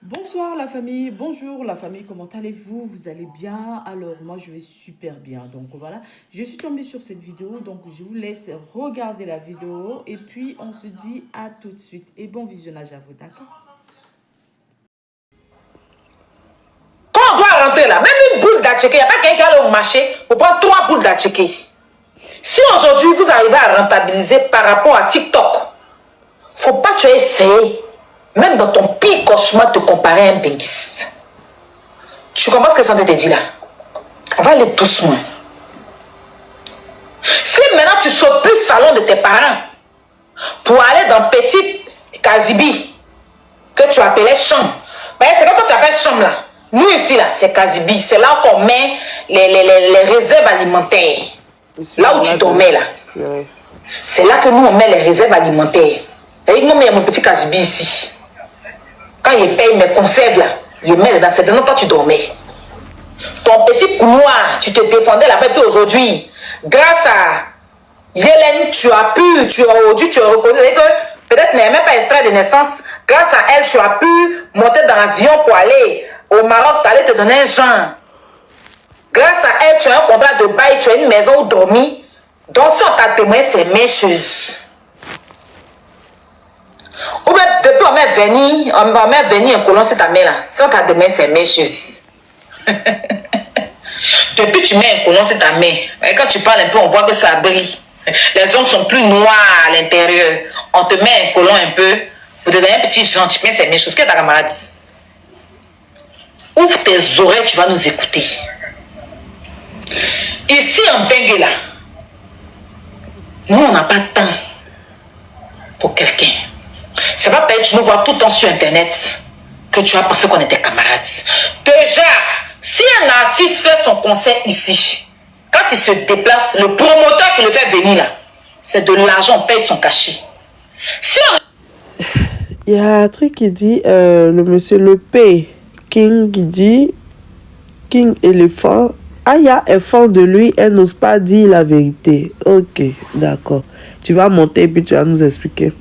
Bonsoir la famille, bonjour la famille, comment allez-vous? Vous allez bien? Alors moi je vais super bien, donc voilà, je suis tombée sur cette vidéo, donc je vous laisse regarder la vidéo et puis on se dit à tout de suite et bon visionnage à vous, d'accord? Quand on doit rentrer là, même une boule d'atchéké, il n'y a pas quelqu'un qui va au marché pour prendre 3 boules d'atchéké. Si aujourd'hui vous arrivez à rentabiliser par rapport à TikTok, faut pas tu essayer, même dans ton pire cauchemar, te comparer à un benguiste. Tu comprends ce que ça te dit là? On va aller doucement. Si maintenant tu sautes plus le salon de tes parents pour aller dans petite Kazibi, que tu appelais chambre, c'est comme quand tu appelles chambre là. Nous ici là, c'est Kazibi, c'est là qu'on met les réserves alimentaires. Là où tu dormais là. C'est là que nous on met les réserves alimentaires. Moi, il y a mon petit Kazibi ici. Quand il paye mes conserves là, il met là, c'est dans toi tu dormais. Ton petit couloir, tu te défendais là-bas, puis aujourd'hui, grâce à Yélène, tu as reconnu que peut-être n'avait même pas extrait de naissance. Grâce à elle, tu as pu monter dans l'avion pour aller au Maroc, tu allais te donner un genre. Grâce à elle, tu as un contrat de bail, tu as une maison où dormir. Donc, si on t'a témoigné, c'est mes choses. Ou bien, depuis on m'est venu un colon sur ta main là. Si on t'a témoigné, c'est mes choses. Depuis tu mets un colon sur ta main, et quand tu parles un peu, on voit que ça brille. Les ongles sont plus noirs à l'intérieur. On te met un colon un peu, pour te donner un petit gentil, mais c'est mes choses. Qu'est-ce que ta camarade dit? Ouvre tes oreilles, tu vas nous écouter. Ici en Bengue là, nous on n'a pas de temps pour quelqu'un. C'est pas parce que tu nous vois tout le temps sur internet que tu as pensé qu'on était camarades. Déjà, si un artiste fait son concert ici, quand il se déplace, le promoteur qui le fait venir là, c'est de l'argent, on paye son cachet. Si on... Il y a un truc qui dit, le monsieur Le P. King qui dit, King éléphant, Aya est fan de lui, elle n'ose pas dire la vérité. Ok, d'accord. Tu vas monter et puis tu vas nous expliquer.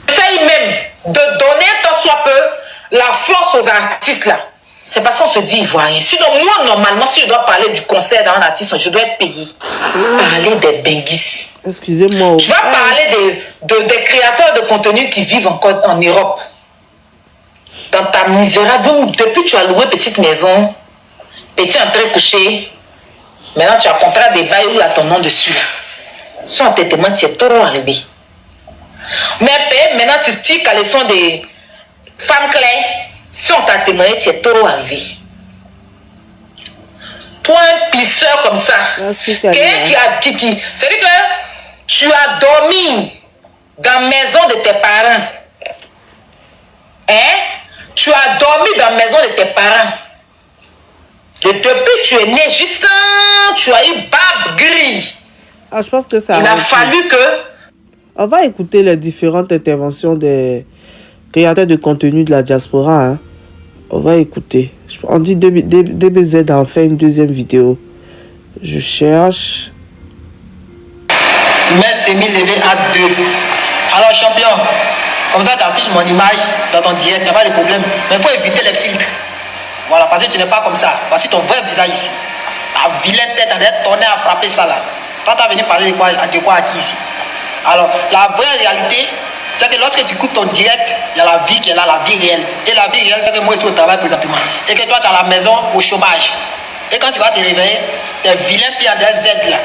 Essaye même de donner tant soit peu la force aux artistes là. C'est parce qu'on se dit ivoirien. Sinon, moi, normalement, si je dois parler du concert d'un artiste, je dois être payé. Parler des benguis. Excusez-moi. Tu vas parler des créateurs de contenu qui vivent encore en Europe. Dans ta misérable, depuis tu as loué petite maison, petit entrée couché, maintenant tu as contrat des bails où il y a ton nom dessus. Si on te demande, tu es trop arrivé. Mais maintenant tu stiques à leçon des femmes claires. Si on t'a témoigné, tu es trop arrivé. Toi, un plisseur comme ça, c'est-à-dire que tu as dormi dans la maison de tes parents. Hein? Tu as dormi dans la maison de tes parents. Et depuis tu es né, juste tu as eu barbe gris. Ah, je pense que ça. Il a fallu que... On va écouter les différentes interventions des créateurs de contenu de la diaspora. Hein. On va écouter. On dit DBZ a fait une deuxième vidéo. Je cherche. Mais c'est mis levé à 2. Alors champion, comme ça tu affiches mon image dans ton direct, il n'y a pas de problème. Mais il faut éviter les filtres. Voilà, parce que tu n'es pas comme ça. Voici ton vrai visage ici. Ta vilaine tête en est tournée à frapper ça là. Toi tu as venu parler de quoi à qui ici? Alors, la vraie réalité, c'est que lorsque tu coupes ton direct, il y a la vie qui est là, la vie réelle. Et la vie réelle, c'est que moi, je suis au travail présentement. Et que toi, tu es à la maison au chômage. Et quand tu vas te réveiller, tes vilains pieds en des aides là.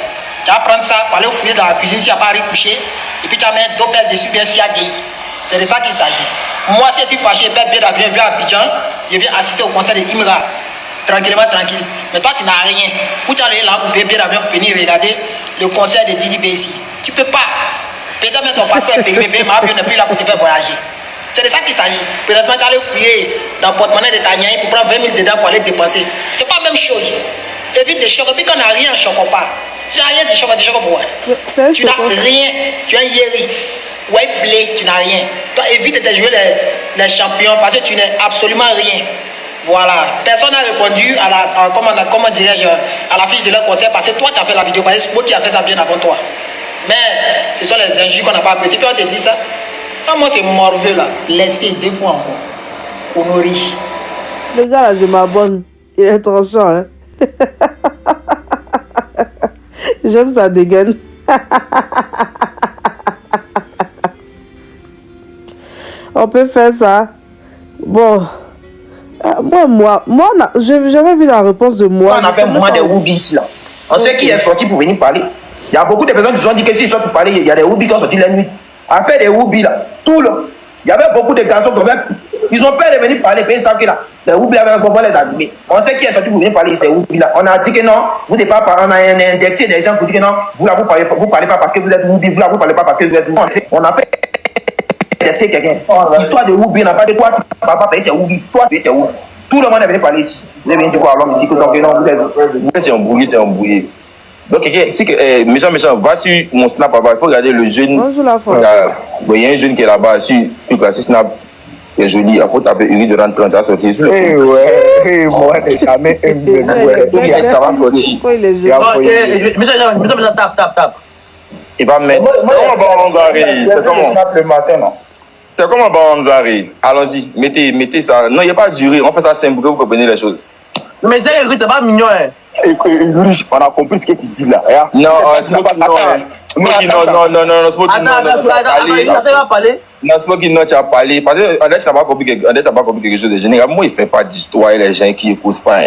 Tu vas prendre ça pour aller fouiller dans la cuisine s'il n'y a pas à recoucher. Et puis tu vas mettre doppel dessus, bien siagué. C'est de ça qu'il s'agit. Moi, si je suis fâché, je viens à Abidjan, je viens assister au concert de Imra. Tranquillement, tranquille. Mais toi, tu n'as rien. Où tu es là pour bien d'avion pour venir regarder le concert de Didi B ici. Tu ne peux pas. Peut-être même ton passeport est payé, mais ma vie n'est plus là pour te faire voyager. C'est de ça qu'il s'agit. Peut-être même tu aller fouiller dans le porte-monnaie de ta niaille pour prendre 20 000 dedans pour aller dépenser. C'est pas la même chose. Évite des chocs. Et puis quand on n'a rien, on ne choque pas. Si tu n'as rien, tu choques pour moi. Tu n'as rien. Tu es un yéri. Ouais, blé, tu n'as rien. Toi, évite de jouer les champions parce que tu n'es absolument rien. Voilà. Personne n'a répondu à la, comment dirais-je, à la fiche de leur concert parce que toi, tu as fait la vidéo. Parce que c'est moi qui a fait ça bien avant toi. Mais ce sont les injures qu'on n'a pas appréciées. Puis on te dit ça. Ah, moi, c'est morveux là. Laissez 2 fois encore. Connerie. Le gars là, je m'abonne. Il est tranchant, hein. J'aime sa dégaine. On peut faire ça. Bon. Moi, j'avais vu la réponse de moi. On a fait un moment des Woubis là. On sait qui est sorti pour venir parler. Il y a beaucoup de personnes qui se sont dit que s'ils sortent pour parler, il y a des Woubis qui ont sorti la nuit. À faire des Woubis là. Tout là. Il y avait beaucoup de garçons qui ils ont peur de venir parler. Puis ils savent que là, les Woubis avaient pouvoir les abîmer. On sait qui est sorti pour venir parler, c'est Woubis là. On a dit que non, vous n'êtes pas parler. On a indexé des gens pour dire que non, vous là, vous parlez pas parce que vous êtes Woubi. Vous là, vous parlez pas parce que vous êtes Woubi. On a fait tester quelqu'un. L'histoire de Woubi, on n'a pas de toi, tu ne vas pas payer tes Woubi. Toi, tu es Woubi. Tout le monde est venu parler ici. Vous avez dit quoi à l'homme ici que donc non, vous êtes embrouillé. Donc, si méchant, va sur mon snap là-bas, il faut regarder le jeune. Bonjour la France. Il y a un jeune qui est là-bas, sur classé snap, qui est joli. Il faut taper Uri Jordan 30, ça va sortir. Moi, jamais ça va sortir. Méchant, tape. Il va mettre. C'est comment snap le matin, non? C'est comme un Banzari. Allons-y, mettez ça. Non, il n'y a pas de durée. On fait ça simple pour que vous compreniez les choses. Mais c'est pas mignon, hein. On a compris ce que tu dis là. Non, Smoky, non. Smoky, non, Smoky, non, tu as parlé. Parce que André, tu n'as pas compris quelque chose de général. Moi, il ne fait pas d'histoire, les gens qui n'écoutent pas.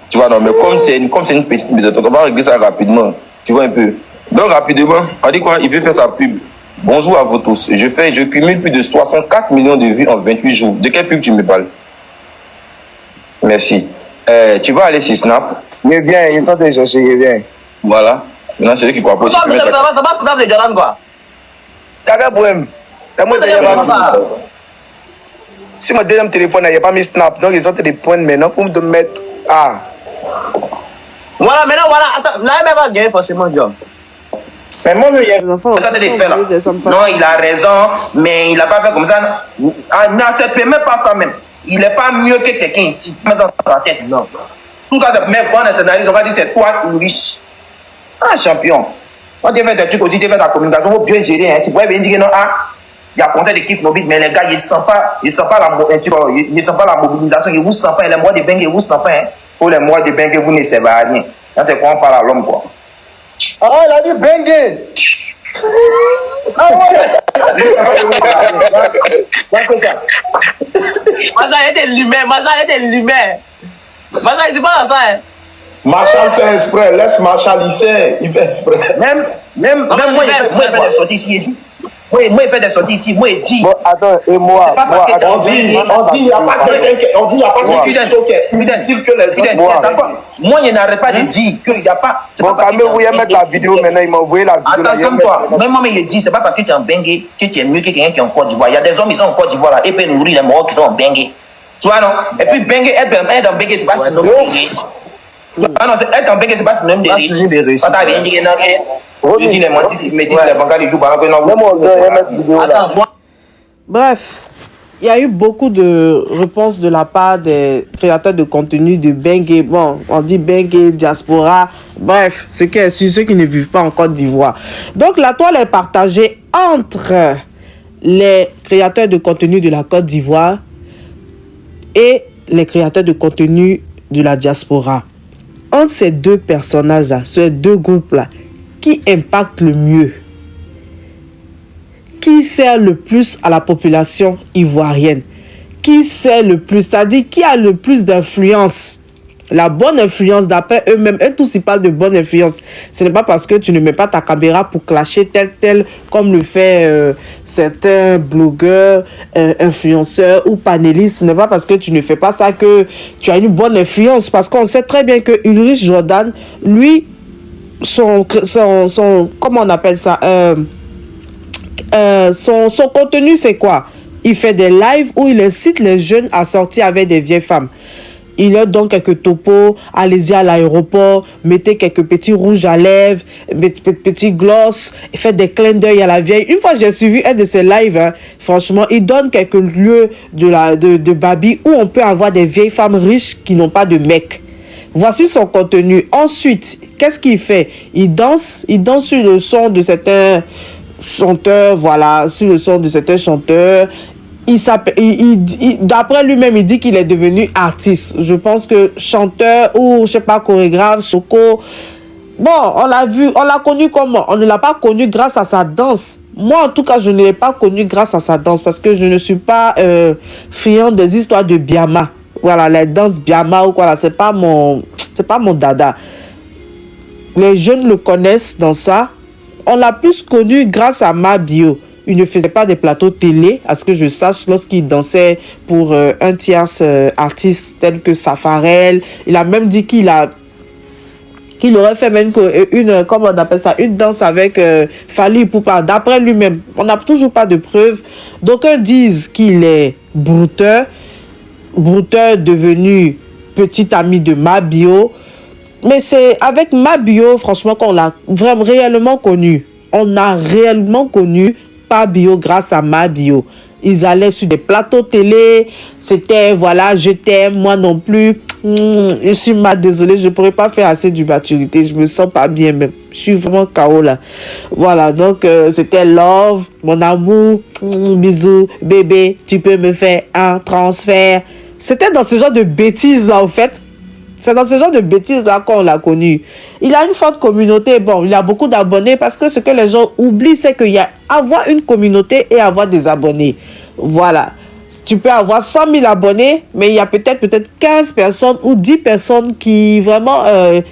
Tu vois, non, mais comme c'est une petite mise, on va régler ça rapidement. Tu vois un peu. Donc, rapidement, on dit quoi? Il veut faire sa pub. Bonjour à vous tous. Je cumule plus de 64 millions de vues en 28 jours. De quelle pub tu me parles? Merci. Tu vas aller sur Snap. Mais viens, ils sont déjà chez viens. Voilà. Maintenant, c'est lui qui croit pas. Ça va Snap de Jalan quoi? T'as quel problème? C'est moi qui ai si mon deuxième téléphone n'a pas mis Snap, donc ils ont des points maintenant pour me mettre. Ah. Voilà, maintenant, voilà. Attends, là, il va gagner forcément, John. Mais moi, il y a Les enfants, non, il a raison, mais il n'a pas fait comme ça. N'acceptez même pas ça même. Il n'est pas mieux que quelqu'un ici. Mais dans sa tête. Non. Tout ça, mais voir dans scénario, on va dire c'est toi ou riche. Ah, champion. Quand tu fais des trucs aussi, tu fais ta communication, il faut bien gérer. Hein. Tu pourrais bien dire que non, il y a compté d'équipe mobile, mais les gars, ils ne sentent pas la mobilisation, ils ne vous sentent pas. Les mois de bain, ils ne vous sentent pas. Hein. Pour les mois de bain, vous ne servez à rien. Là, c'est quoi on parle à l'homme, quoi. Ah, il a dit bengue. Ah ouais. Macha, il était lumière. Macha, c'est pas ça, hein. Marshall fait exprès, laisse Marshall ici, il fait exprès. Même moi, il fait des sorties ici. Moi, il fait des sorties ici. Moi, il dit. Bon, attends, et moi, on dit, il n'y a pas quelqu'un qui dit que les autres. Moi, il n'arrête pas de dire qu'il n'y a pas. Bon, quand même, vous allez mettre la vidéo maintenant, il m'a envoyé la vidéo. Attends, comme toi. Même moi, il dit, c'est pas parce que tu es en Bengue que tu es mieux que quelqu'un qui est en Côte d'Ivoire. Il y a des hommes qui sont en Côte d'Ivoire là, et peuvent nourrir les morts qui sont en Bengue. Tu vois, non? Et puis, Bengue, être en Bengue, c'est pas synonyme de risque. Ah non, être en Bengue, c'est pas synonyme de risque. Quand tu as bien dit que non, je dis les mentis, ils me disent les banques, ils jouent pendant que non. Attends, moi. Bref, il y a eu beaucoup de réponses de la part des créateurs de contenu de Bengue. Bon, on dit Bengue, diaspora. Bref, c'est ceux qui ne vivent pas en Côte d'Ivoire. Donc, la toile est partagée entre les créateurs de contenu de la Côte d'Ivoire et les créateurs de contenu de la diaspora. Entre ces deux personnages-là, ces deux groupes-là, qui impacte le mieux? Qui sert le plus à la population ivoirienne? Qui sert le plus? C'est-à-dire, qui a le plus d'influence? La bonne influence, d'après eux-mêmes, eux tous ils parlent de bonne influence. Ce n'est pas parce que tu ne mets pas ta caméra pour clasher tel, comme le fait certains blogueurs, influenceurs ou panélistes. Ce n'est pas parce que tu ne fais pas ça que tu as une bonne influence. Parce qu'on sait très bien que Ulrich Jordan, lui, son comment on appelle ça, son contenu c'est quoi? Il fait des lives où il incite les jeunes à sortir avec des vieilles femmes. Il leur donne quelques topos, allez-y à l'aéroport, mettez quelques petits rouges à lèvres, petits gloss, faites des clins d'œil à la vieille. Une fois j'ai suivi un de ses lives, hein, franchement, il donne quelques lieux de Babi où on peut avoir des vieilles femmes riches qui n'ont pas de mec. Voici son contenu. Ensuite, qu'est-ce qu'il fait? Il danse sur le son de certains chanteurs, voilà, sur le son de certains chanteurs. D'après lui-même, il dit qu'il est devenu artiste. Je pense que chanteur ou, je sais pas, chorégraphe, choco. Bon, on l'a vu, on l'a connu comment? On ne l'a pas connu grâce à sa danse. Moi, en tout cas, je ne l'ai pas connu grâce à sa danse parce que je ne suis pas friand des histoires de Biama. Voilà, les danses Biama ou quoi là, c'est pas mon dada. Les jeunes le connaissent dans ça. On l'a plus connu grâce à Mabio. Il ne faisait pas des plateaux télé, à ce que je sache, lorsqu'il dansait pour un tierce artiste tel que Safarel. Il a même dit qu'il aurait fait même comment on appelle ça, une danse avec Fally Ipupa, d'après lui-même. On n'a toujours pas de preuves. D'aucuns disent qu'il est brouteur devenu petit ami de Mabio. Mais c'est avec Mabio, franchement, qu'on l'a vraiment réellement connu. On a réellement connu Mabio grâce à Mabio. Ils allaient sur des plateaux télé. C'était, voilà, je t'aime, moi non plus. Je suis mal désolée, je ne pourrais pas faire assez de maturité. Je me sens pas bien même. Je suis vraiment KO là. Voilà, donc c'était love, mon amour, bisous, bébé, tu peux me faire un transfert. C'était dans ce genre de bêtises là, en fait. C'est dans ce genre de bêtises-là qu'on l'a connu. Il a une forte communauté. Bon, il a beaucoup d'abonnés parce que ce que les gens oublient, c'est qu'il y a avoir une communauté et avoir des abonnés. Voilà. Tu peux avoir 100 000 abonnés, mais il y a peut-être 15 personnes ou 10 personnes qui vraiment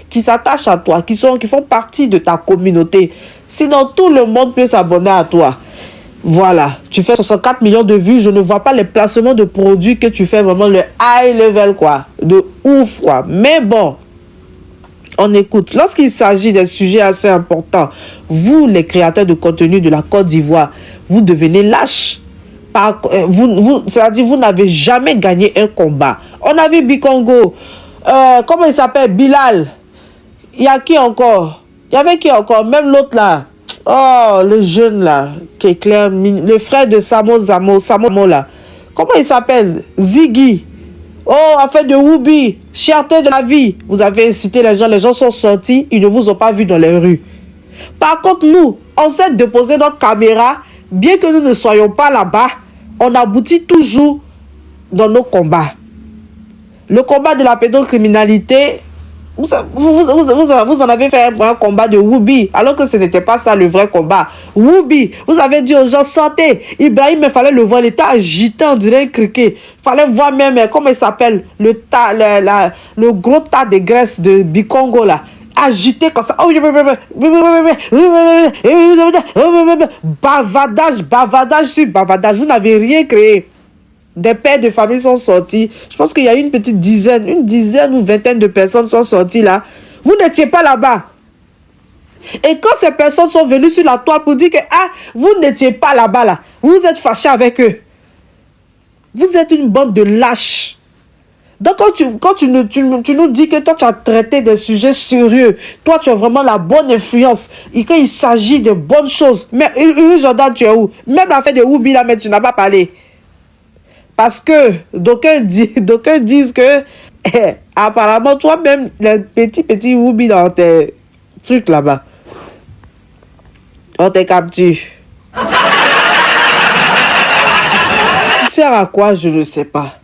qui s'attachent à toi, qui font partie de ta communauté. Sinon, tout le monde peut s'abonner à toi. Voilà, tu fais 64 millions de vues, je ne vois pas les placements de produits que tu fais vraiment le high level, quoi. De ouf, quoi. Mais bon, on écoute. Lorsqu'il s'agit d'un sujet assez important, vous, les créateurs de contenu de la Côte d'Ivoire, vous devenez lâches. C'est-à-dire, vous n'avez jamais gagné un combat. On a vu Bikongo. Comment il s'appelle? Bilal. Il y a qui encore? Il y avait qui encore? Même l'autre là. Oh, le jeune là, qui est clair, le frère de Samo là. Comment il s'appelle? Ziggy. Oh, affaire de Woubi, cherté de la vie. Vous avez incité les gens sont sortis, ils ne vous ont pas vu dans les rues. Par contre, nous, on s'est déposé notre caméra, bien que nous ne soyons pas là-bas, on aboutit toujours dans nos combats. Le combat de la pédocriminalité, vous en avez fait un combat de Woubi, alors que ce n'était pas ça le vrai combat. Woubi, vous avez dit aux gens, sortez. Ibrahim, il fallait le voir, il était agité, on dirait un criquet. Il fallait voir même, comment il s'appelle, le gros tas de graisse de Bikongo là. Agité comme ça. Bavardage sur bavardage. Vous n'avez rien créé. Des pères de famille sont sortis. Je pense qu'il y a une dizaine ou vingtaine de personnes sont sorties là. Vous n'étiez pas là-bas. Et quand ces personnes sont venues sur la toile pour dire que vous n'étiez pas là-bas là, vous êtes fâchés avec eux. Vous êtes une bande de lâches. Donc quand tu nous dis que toi tu as traité des sujets sérieux, toi tu as vraiment la bonne influence et qu'il s'agit de bonnes choses. Mais Jordan, tu es où? Même l'affaire de Woubi là, mais tu n'as pas parlé. Parce que d'aucuns disent que apparemment toi-même, les petits Woubi dans tes trucs là-bas, on te capture. Tu sers à quoi? Je ne sais pas.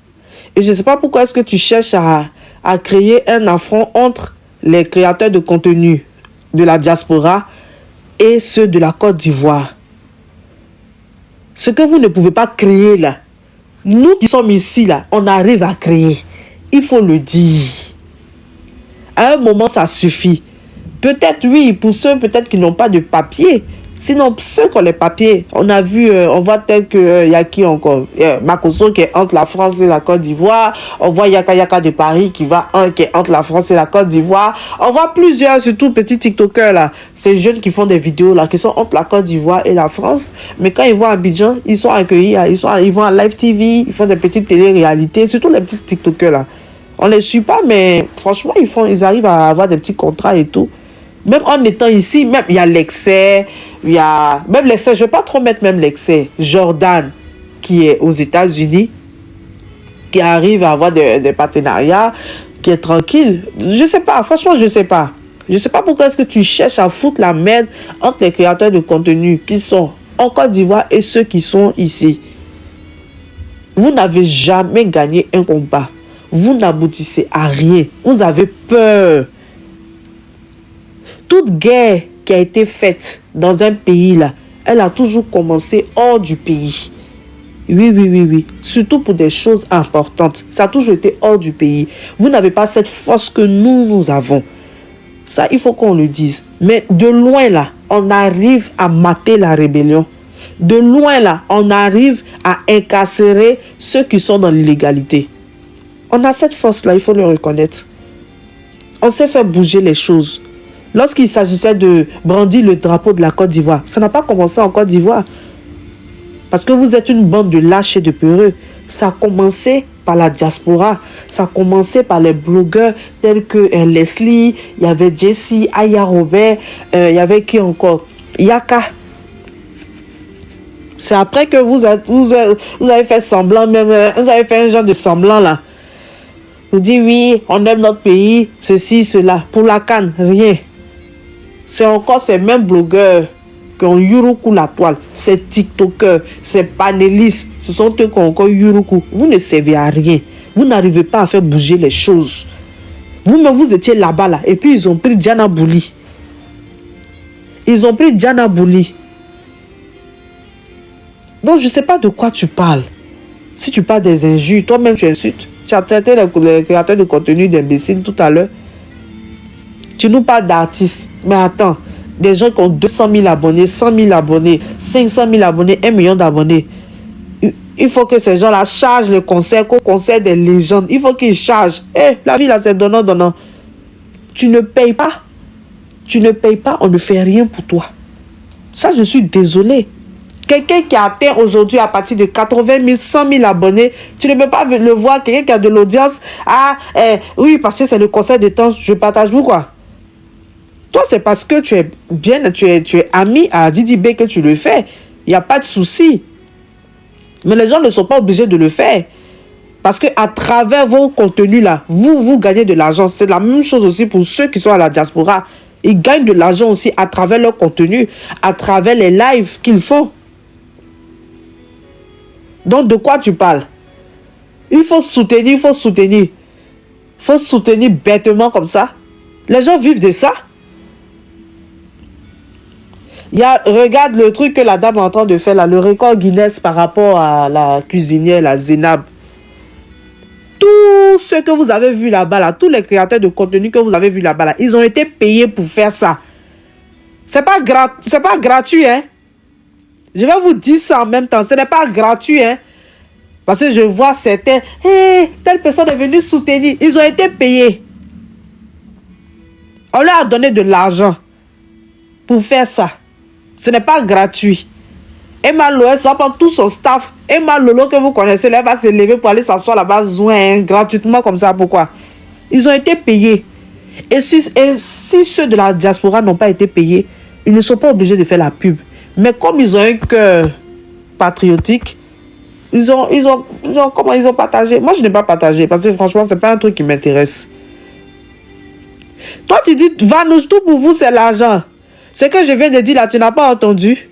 Et je ne sais pas pourquoi est-ce que tu cherches à créer un affront entre les créateurs de contenu de la diaspora et ceux de la Côte d'Ivoire. Ce que vous ne pouvez pas créer là, nous qui sommes ici là, on arrive à créer. Il faut le dire. À un moment, ça suffit. Peut-être oui, pour ceux peut-être qui n'ont pas de papier. Sinon, ceux qui ont les papiers, on a vu, on voit tel que, y a qui encore? Makoso qui est entre la France et la Côte d'Ivoire. On voit Yaka de Paris qui est entre la France et la Côte d'Ivoire. On voit plusieurs, surtout petits TikTokers là. Ces jeunes qui font des vidéos là, qui sont entre la Côte d'Ivoire et la France. Mais quand ils vont à Abidjan, ils sont accueillis, ils vont à Live TV, ils font des petites télé-réalités, surtout les petits TikTokers là. On les suit pas, mais franchement, ils arrivent à avoir des petits contrats et tout. Même en étant ici, même il y a l'excès, même l'excès, je ne vais pas trop mettre même l'excès. Jordan, qui est aux États-Unis, qui arrive à avoir des partenariats. qui est tranquille. Je sais pas, franchement, je sais pas. Je sais pas pourquoi est-ce que tu cherches à foutre la merde entre les créateurs de contenu qui sont en Côte d'Ivoire et ceux qui sont ici. Vous n'avez jamais gagné un combat. Vous n'aboutissez à rien. Vous avez peur. Toute guerre qui a été faite dans un pays là, elle a toujours commencé hors du pays. Oui. Surtout pour des choses importantes. Ça a toujours été hors du pays. Vous n'avez pas cette force que nous avons. Ça, il faut qu'on le dise. Mais de loin là, on arrive à mater la rébellion. De loin là, on arrive à incarcérer ceux qui sont dans l'illégalité. On a cette force-là, il faut le reconnaître. On sait faire bouger les choses. Lorsqu'il s'agissait de brandir le drapeau de la Côte d'Ivoire, ça n'a pas commencé en Côte d'Ivoire. Parce que vous êtes une bande de lâches et de peureux. Ça a commencé par la diaspora. Ça a commencé par les blogueurs tels que Leslie, il y avait Jessie, Aya Robert, il y avait qui encore? Yaka. C'est après que vous avez fait semblant, même, vous avez fait un genre de semblant là. Vous dites oui, on aime notre pays, ceci, cela. Pour la canne, rien. C'est encore ces mêmes blogueurs qui ont Yuruku la toile. Ces TikTokers, ces panélistes, ce sont eux qui ont encore Yuruku. Vous ne servez à rien. Vous n'arrivez pas à faire bouger les choses. Vous-même, vous étiez là-bas là. Et puis, ils ont pris Diana Bouli. Ils ont pris Diana Bouli. Donc, je ne sais pas de quoi tu parles. Si tu parles des injures, toi-même, tu insultes. Tu as traité les créateurs de contenu d'imbéciles tout à l'heure. Tu nous parles d'artistes. Mais attends, des gens qui ont 200 000 abonnés, 100 000 abonnés, 500 000 abonnés, 1 million d'abonnés. Il faut que ces gens-là chargent le concert, qu'au concert des légendes. Il faut qu'ils chargent. La vie là, c'est donnant. Tu ne payes pas. Tu ne payes pas, on ne fait rien pour toi. Ça, je suis désolée. Quelqu'un qui a atteint aujourd'hui à partir de 80 000, 100 000 abonnés, tu ne peux pas le voir. Quelqu'un qui a de l'audience, oui, parce que c'est le concert de temps, je partage vous quoi. Toi, c'est parce que tu es ami à Didi B que tu le fais. Il n'y a pas de souci. Mais les gens ne sont pas obligés de le faire. Parce que à travers vos contenus là, vous gagnez de l'argent. C'est la même chose aussi pour ceux qui sont à la diaspora. Ils gagnent de l'argent aussi à travers leur contenu, à travers les lives qu'ils font. Donc, de quoi tu parles? Il faut soutenir. Il faut soutenir bêtement comme ça. Les gens vivent de ça. Regarde le truc que la dame est en train de faire là, le record Guinness par rapport à la cuisinière, la Zénab. Tous ceux que vous avez vu là-bas, là, tous les créateurs de contenu que vous avez vu là-bas, là, ils ont été payés pour faire ça. C'est pas gratuit, hein. Je vais vous dire ça en même temps. Ce n'est pas gratuit, hein. Parce que je vois certains, telle personne est venue soutenir. Ils ont été payés. On leur a donné de l'argent pour faire ça. Ce n'est pas gratuit. Emma Loès va prendre tout son staff. Emma Lolo que vous connaissez, elle va se lever pour aller s'asseoir là-bas gratuitement comme ça. Pourquoi? Ils ont été payés. Et si ceux de la diaspora n'ont pas été payés, ils ne sont pas obligés de faire la pub. Mais comme ils ont un cœur patriotique, ils ont partagé. Moi, je n'ai pas partagé parce que franchement, c'est pas un truc qui m'intéresse. Toi, tu dis, Vanouche, tout pour vous, c'est l'argent. Ce que je viens de dire là, tu n'as pas entendu?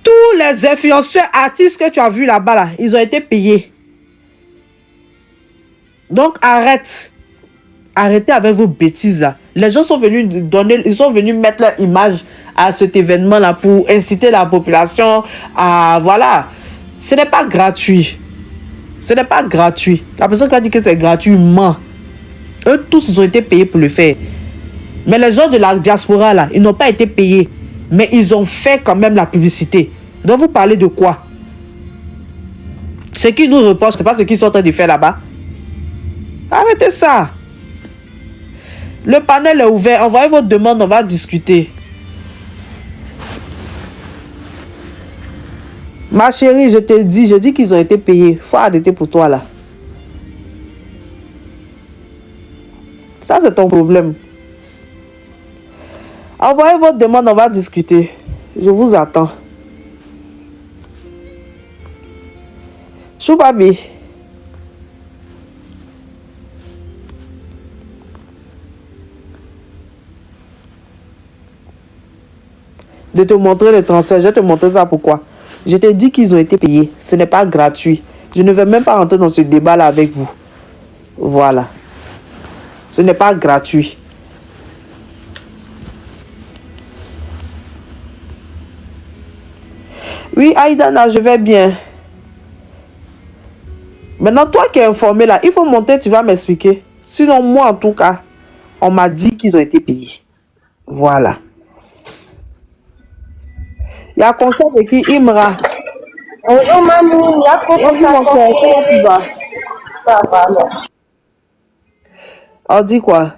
Tous les influenceurs artistes que tu as vus là-bas, là, ils ont été payés. Donc, arrête. Arrêtez avec vos bêtises là. Les gens sont venus mettre leur image à cet événement-là pour inciter la population à... Voilà. Ce n'est pas gratuit. Ce n'est pas gratuit. La personne qui a dit que c'est gratuit ment. Eux tous, ils ont été payés pour le faire. Mais les gens de la diaspora, là, ils n'ont pas été payés. Mais ils ont fait quand même la publicité. Donc, vous parlez de quoi? Ce qu'ils nous reprochent, ce n'est pas ce qu'ils sont en train de faire là-bas. Arrêtez ça. Le panel est ouvert. Envoyez votre demande, on va discuter. Ma chérie, je te dis, qu'ils ont été payés. Il faut arrêter pour toi, là. Ça, c'est ton problème. Envoyez votre demande, on va discuter. Je vous attends. Choubabi. de te montrer les transferts. Je vais te montrer ça pourquoi. Je t'ai dit qu'ils ont été payés. Ce n'est pas gratuit. Je ne vais même pas rentrer dans ce débat-là avec vous. Voilà. Ce n'est pas gratuit. Oui, Aïdana, je vais bien. Maintenant, toi qui es informé là, il faut monter, tu vas m'expliquer. Sinon, moi, en tout cas, on m'a dit qu'ils ont été payés. Voilà. Il y a un concert de qui? Imra. Bonjour mamie, il y a trop Bonjour mon frère, comment tu vas? Ça va, merci. On dit quoi?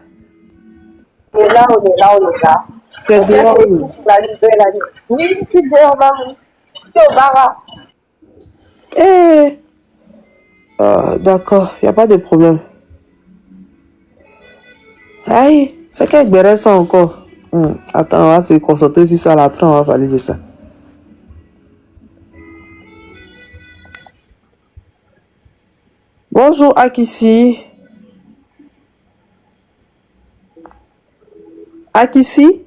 On est là, on est là, on est là. Tu es dehors? La nouvelle année. Oui, je suis dehors, mamie. Je suis au bara. Eh, d'accord, il n'y a pas de problème. Aïe, c'est qu'elle béret ça encore. Attends, on va se concentrer sur ça là, après on va parler de ça. Bonjour Akissi. Akissi?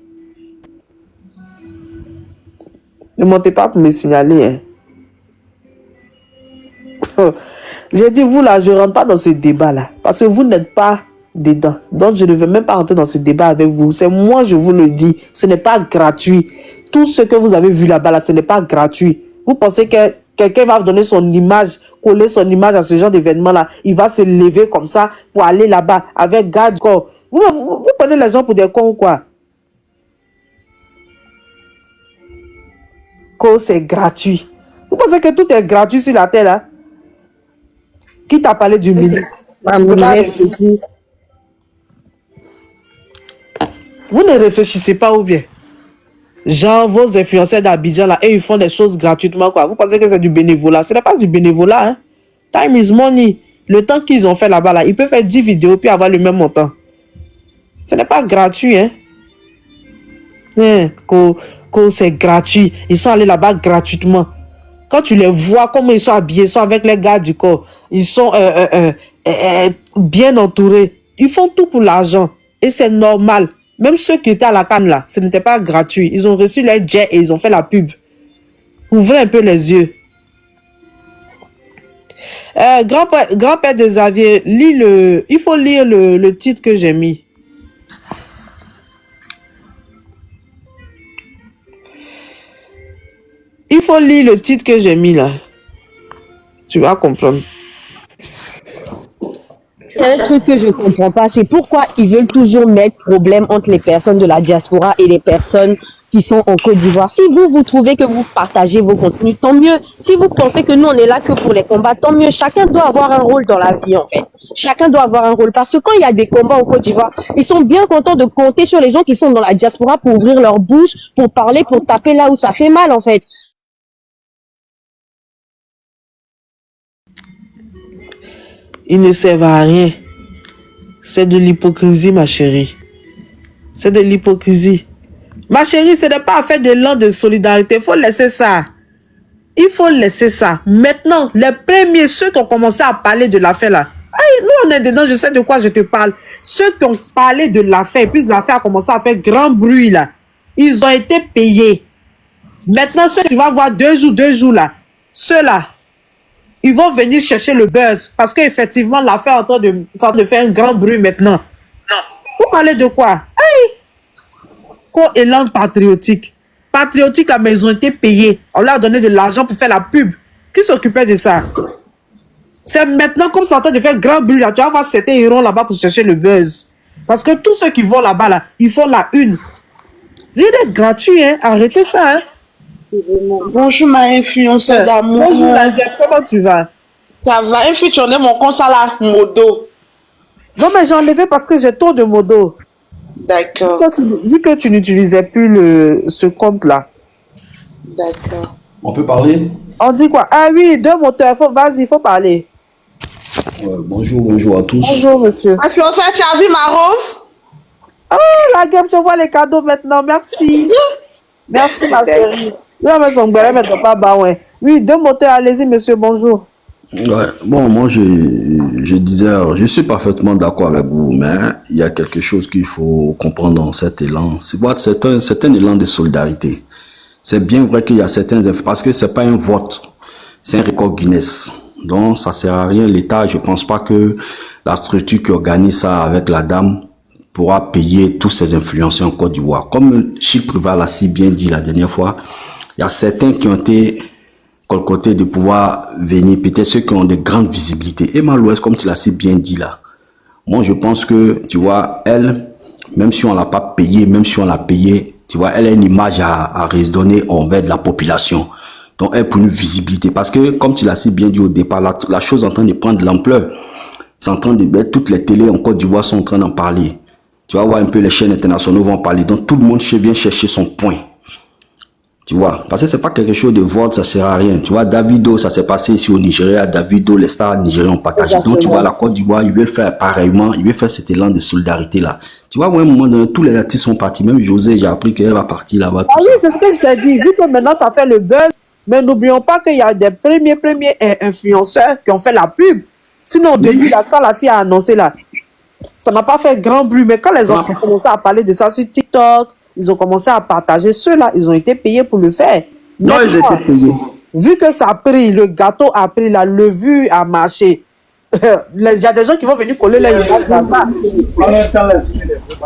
Ne montez pas pour me signaler. Hein. J'ai dit, vous là, je ne rentre pas dans ce débat là. Parce que vous n'êtes pas dedans. Donc, je ne vais même pas rentrer dans ce débat avec vous. C'est moi, je vous le dis. Ce n'est pas gratuit. Tout ce que vous avez vu là-bas, là, ce n'est pas gratuit. Vous pensez que quelqu'un va donner son image, coller son image à ce genre d'événement-là. Il va se lever comme ça pour aller là-bas avec garde corps. Vous prenez les gens pour des cons ou quoi? Que c'est gratuit. Vous pensez que tout est gratuit sur la terre là? Qui t'a parlé du ministre? Vous ne réfléchissez pas ou bien? Genre, vos influenceurs d'Abidjan là, et ils font des choses gratuitement quoi. Vous pensez que c'est du bénévolat? Ce n'est pas du bénévolat, hein. Time is money. Le temps qu'ils ont fait là-bas là, ils peuvent faire 10 vidéos puis avoir le même montant. Ce n'est pas gratuit, hein. Que c'est gratuit. Ils sont allés là-bas gratuitement. Quand tu les vois, comment ils sont habillés, ils sont avec les gars du corps. Ils sont bien entourés. Ils font tout pour l'argent. Et c'est normal. Même ceux qui étaient à la canne là, ce n'était pas gratuit. Ils ont reçu les jets et ils ont fait la pub. Ouvrez un peu les yeux. Grand-père de Xavier, il faut lire le titre que j'ai mis. Il faut lire le titre que j'ai mis là. Tu vas comprendre. C'est un truc que je comprends pas, c'est pourquoi ils veulent toujours mettre problème entre les personnes de la diaspora et les personnes qui sont en Côte d'Ivoire. Si vous trouvez que vous partagez vos contenus, tant mieux. Si vous pensez que nous, on est là que pour les combats, tant mieux. Chacun doit avoir un rôle dans la vie, en fait. Chacun doit avoir un rôle. Parce que quand il y a des combats en Côte d'Ivoire, ils sont bien contents de compter sur les gens qui sont dans la diaspora pour ouvrir leur bouche, pour parler, pour taper là où ça fait mal, en fait. Ils ne servent à rien. C'est de l'hypocrisie, ma chérie. C'est de l'hypocrisie. Ma chérie, ce n'est pas à faire de l'élan de solidarité. Il faut laisser ça. Il faut laisser ça. Maintenant, les premiers, ceux qui ont commencé à parler de l'affaire là. Nous, on est dedans, je sais de quoi je te parle. Ceux qui ont parlé de l'affaire, puis l'affaire a commencé à faire grand bruit là. Ils ont été payés. Maintenant, ceux que tu vas voir deux jours là. Ceux-là. Ils vont venir chercher le buzz. Parce qu'effectivement, l'affaire est en train de faire un grand bruit maintenant. Non. Vous parlez de quoi? Élan patriotique. Patriotique, là, mais ils ont été payés. On leur a donné de l'argent pour faire la pub. Qui s'occupait de ça? C'est maintenant, comme c'est en train de faire grand bruit, là, tu vas voir certains héros là-bas pour chercher le buzz. Parce que tous ceux qui vont là-bas, là, ils font la une. Rien n'est gratuit, hein. Arrêtez ça, hein. Bonjour ma influenceuse d'amour. Bonjour la gueule, comment tu vas? Ça va, il faut tourner mon compte à la modo. Non mais j'ai enlevé parce que j'ai trop de modo. D'accord. Vu que tu n'utilisais plus ce compte là. D'accord. On peut parler? On dit quoi? Ah oui, 2 moteurs, vas-y, il faut parler. Bonjour à tous. Bonjour monsieur. Influenceur, tu as vu ma rose? Oh la gueule, je vois les cadeaux maintenant, merci. Merci ma chérie. Oui, 2 moteurs, allez-y monsieur, bonjour. Ouais, bon, moi je disais, je suis parfaitement d'accord avec vous, mais il y a quelque chose qu'il faut comprendre dans cet élan. C'est un élan de solidarité. C'est bien vrai qu'il y a certains... Parce que c'est pas un vote, c'est un record Guinness. Donc, ça sert à rien. L'État, je pense pas que la structure qui organise ça avec la dame pourra payer tous ces influenceurs en Côte d'Ivoire. Comme Chic Prival l'a si bien dit la dernière fois, il y a certains qui ont été colcotés de pouvoir venir, peut-être ceux qui ont de grandes visibilités. Emma Louès, comme tu l'as si bien dit là, moi je pense que, tu vois, elle, même si on l'a pas payé, même si on l'a payé, tu vois, elle a une image à redonner envers de la population. Donc elle pour une visibilité. Parce que, comme tu l'as si bien dit au départ, la chose est en train de prendre de l'ampleur. C'est en train de... Toutes les télés en Côte d'Ivoire sont en train d'en parler. Tu vas voir un peu les chaînes internationales vont parler. Donc tout le monde vient chercher son point. Tu vois, parce que c'est pas quelque chose de vote, ça sert à rien. Tu vois, Davido, ça s'est passé ici au Nigeria. Davido, les stars nigériens ont partagé. Donc tu vois, la Côte d'Ivoire, ils veulent faire pareillement. Ils veulent faire cet élan de solidarité là. Tu vois, à un moment donné, tous les artistes sont partis. Même José, j'ai appris qu'elle va partir là-bas. Ah oui, c'est ce que je t'ai dit. Vu que maintenant ça fait le buzz, mais n'oublions pas qu'il y a des premiers influenceurs qui ont fait la pub. Sinon, au début, là, quand la fille a annoncé là, ça n'a pas fait grand bruit. Mais quand les enfants ont commencé à parler de ça sur TikTok, ils ont commencé à partager ceux-là, ils ont été payés pour le faire. Non, ils étaient payés. Vu que ça a pris, le gâteau a pris, la levure a marché. Il y a des gens qui vont venir coller leur image à ça.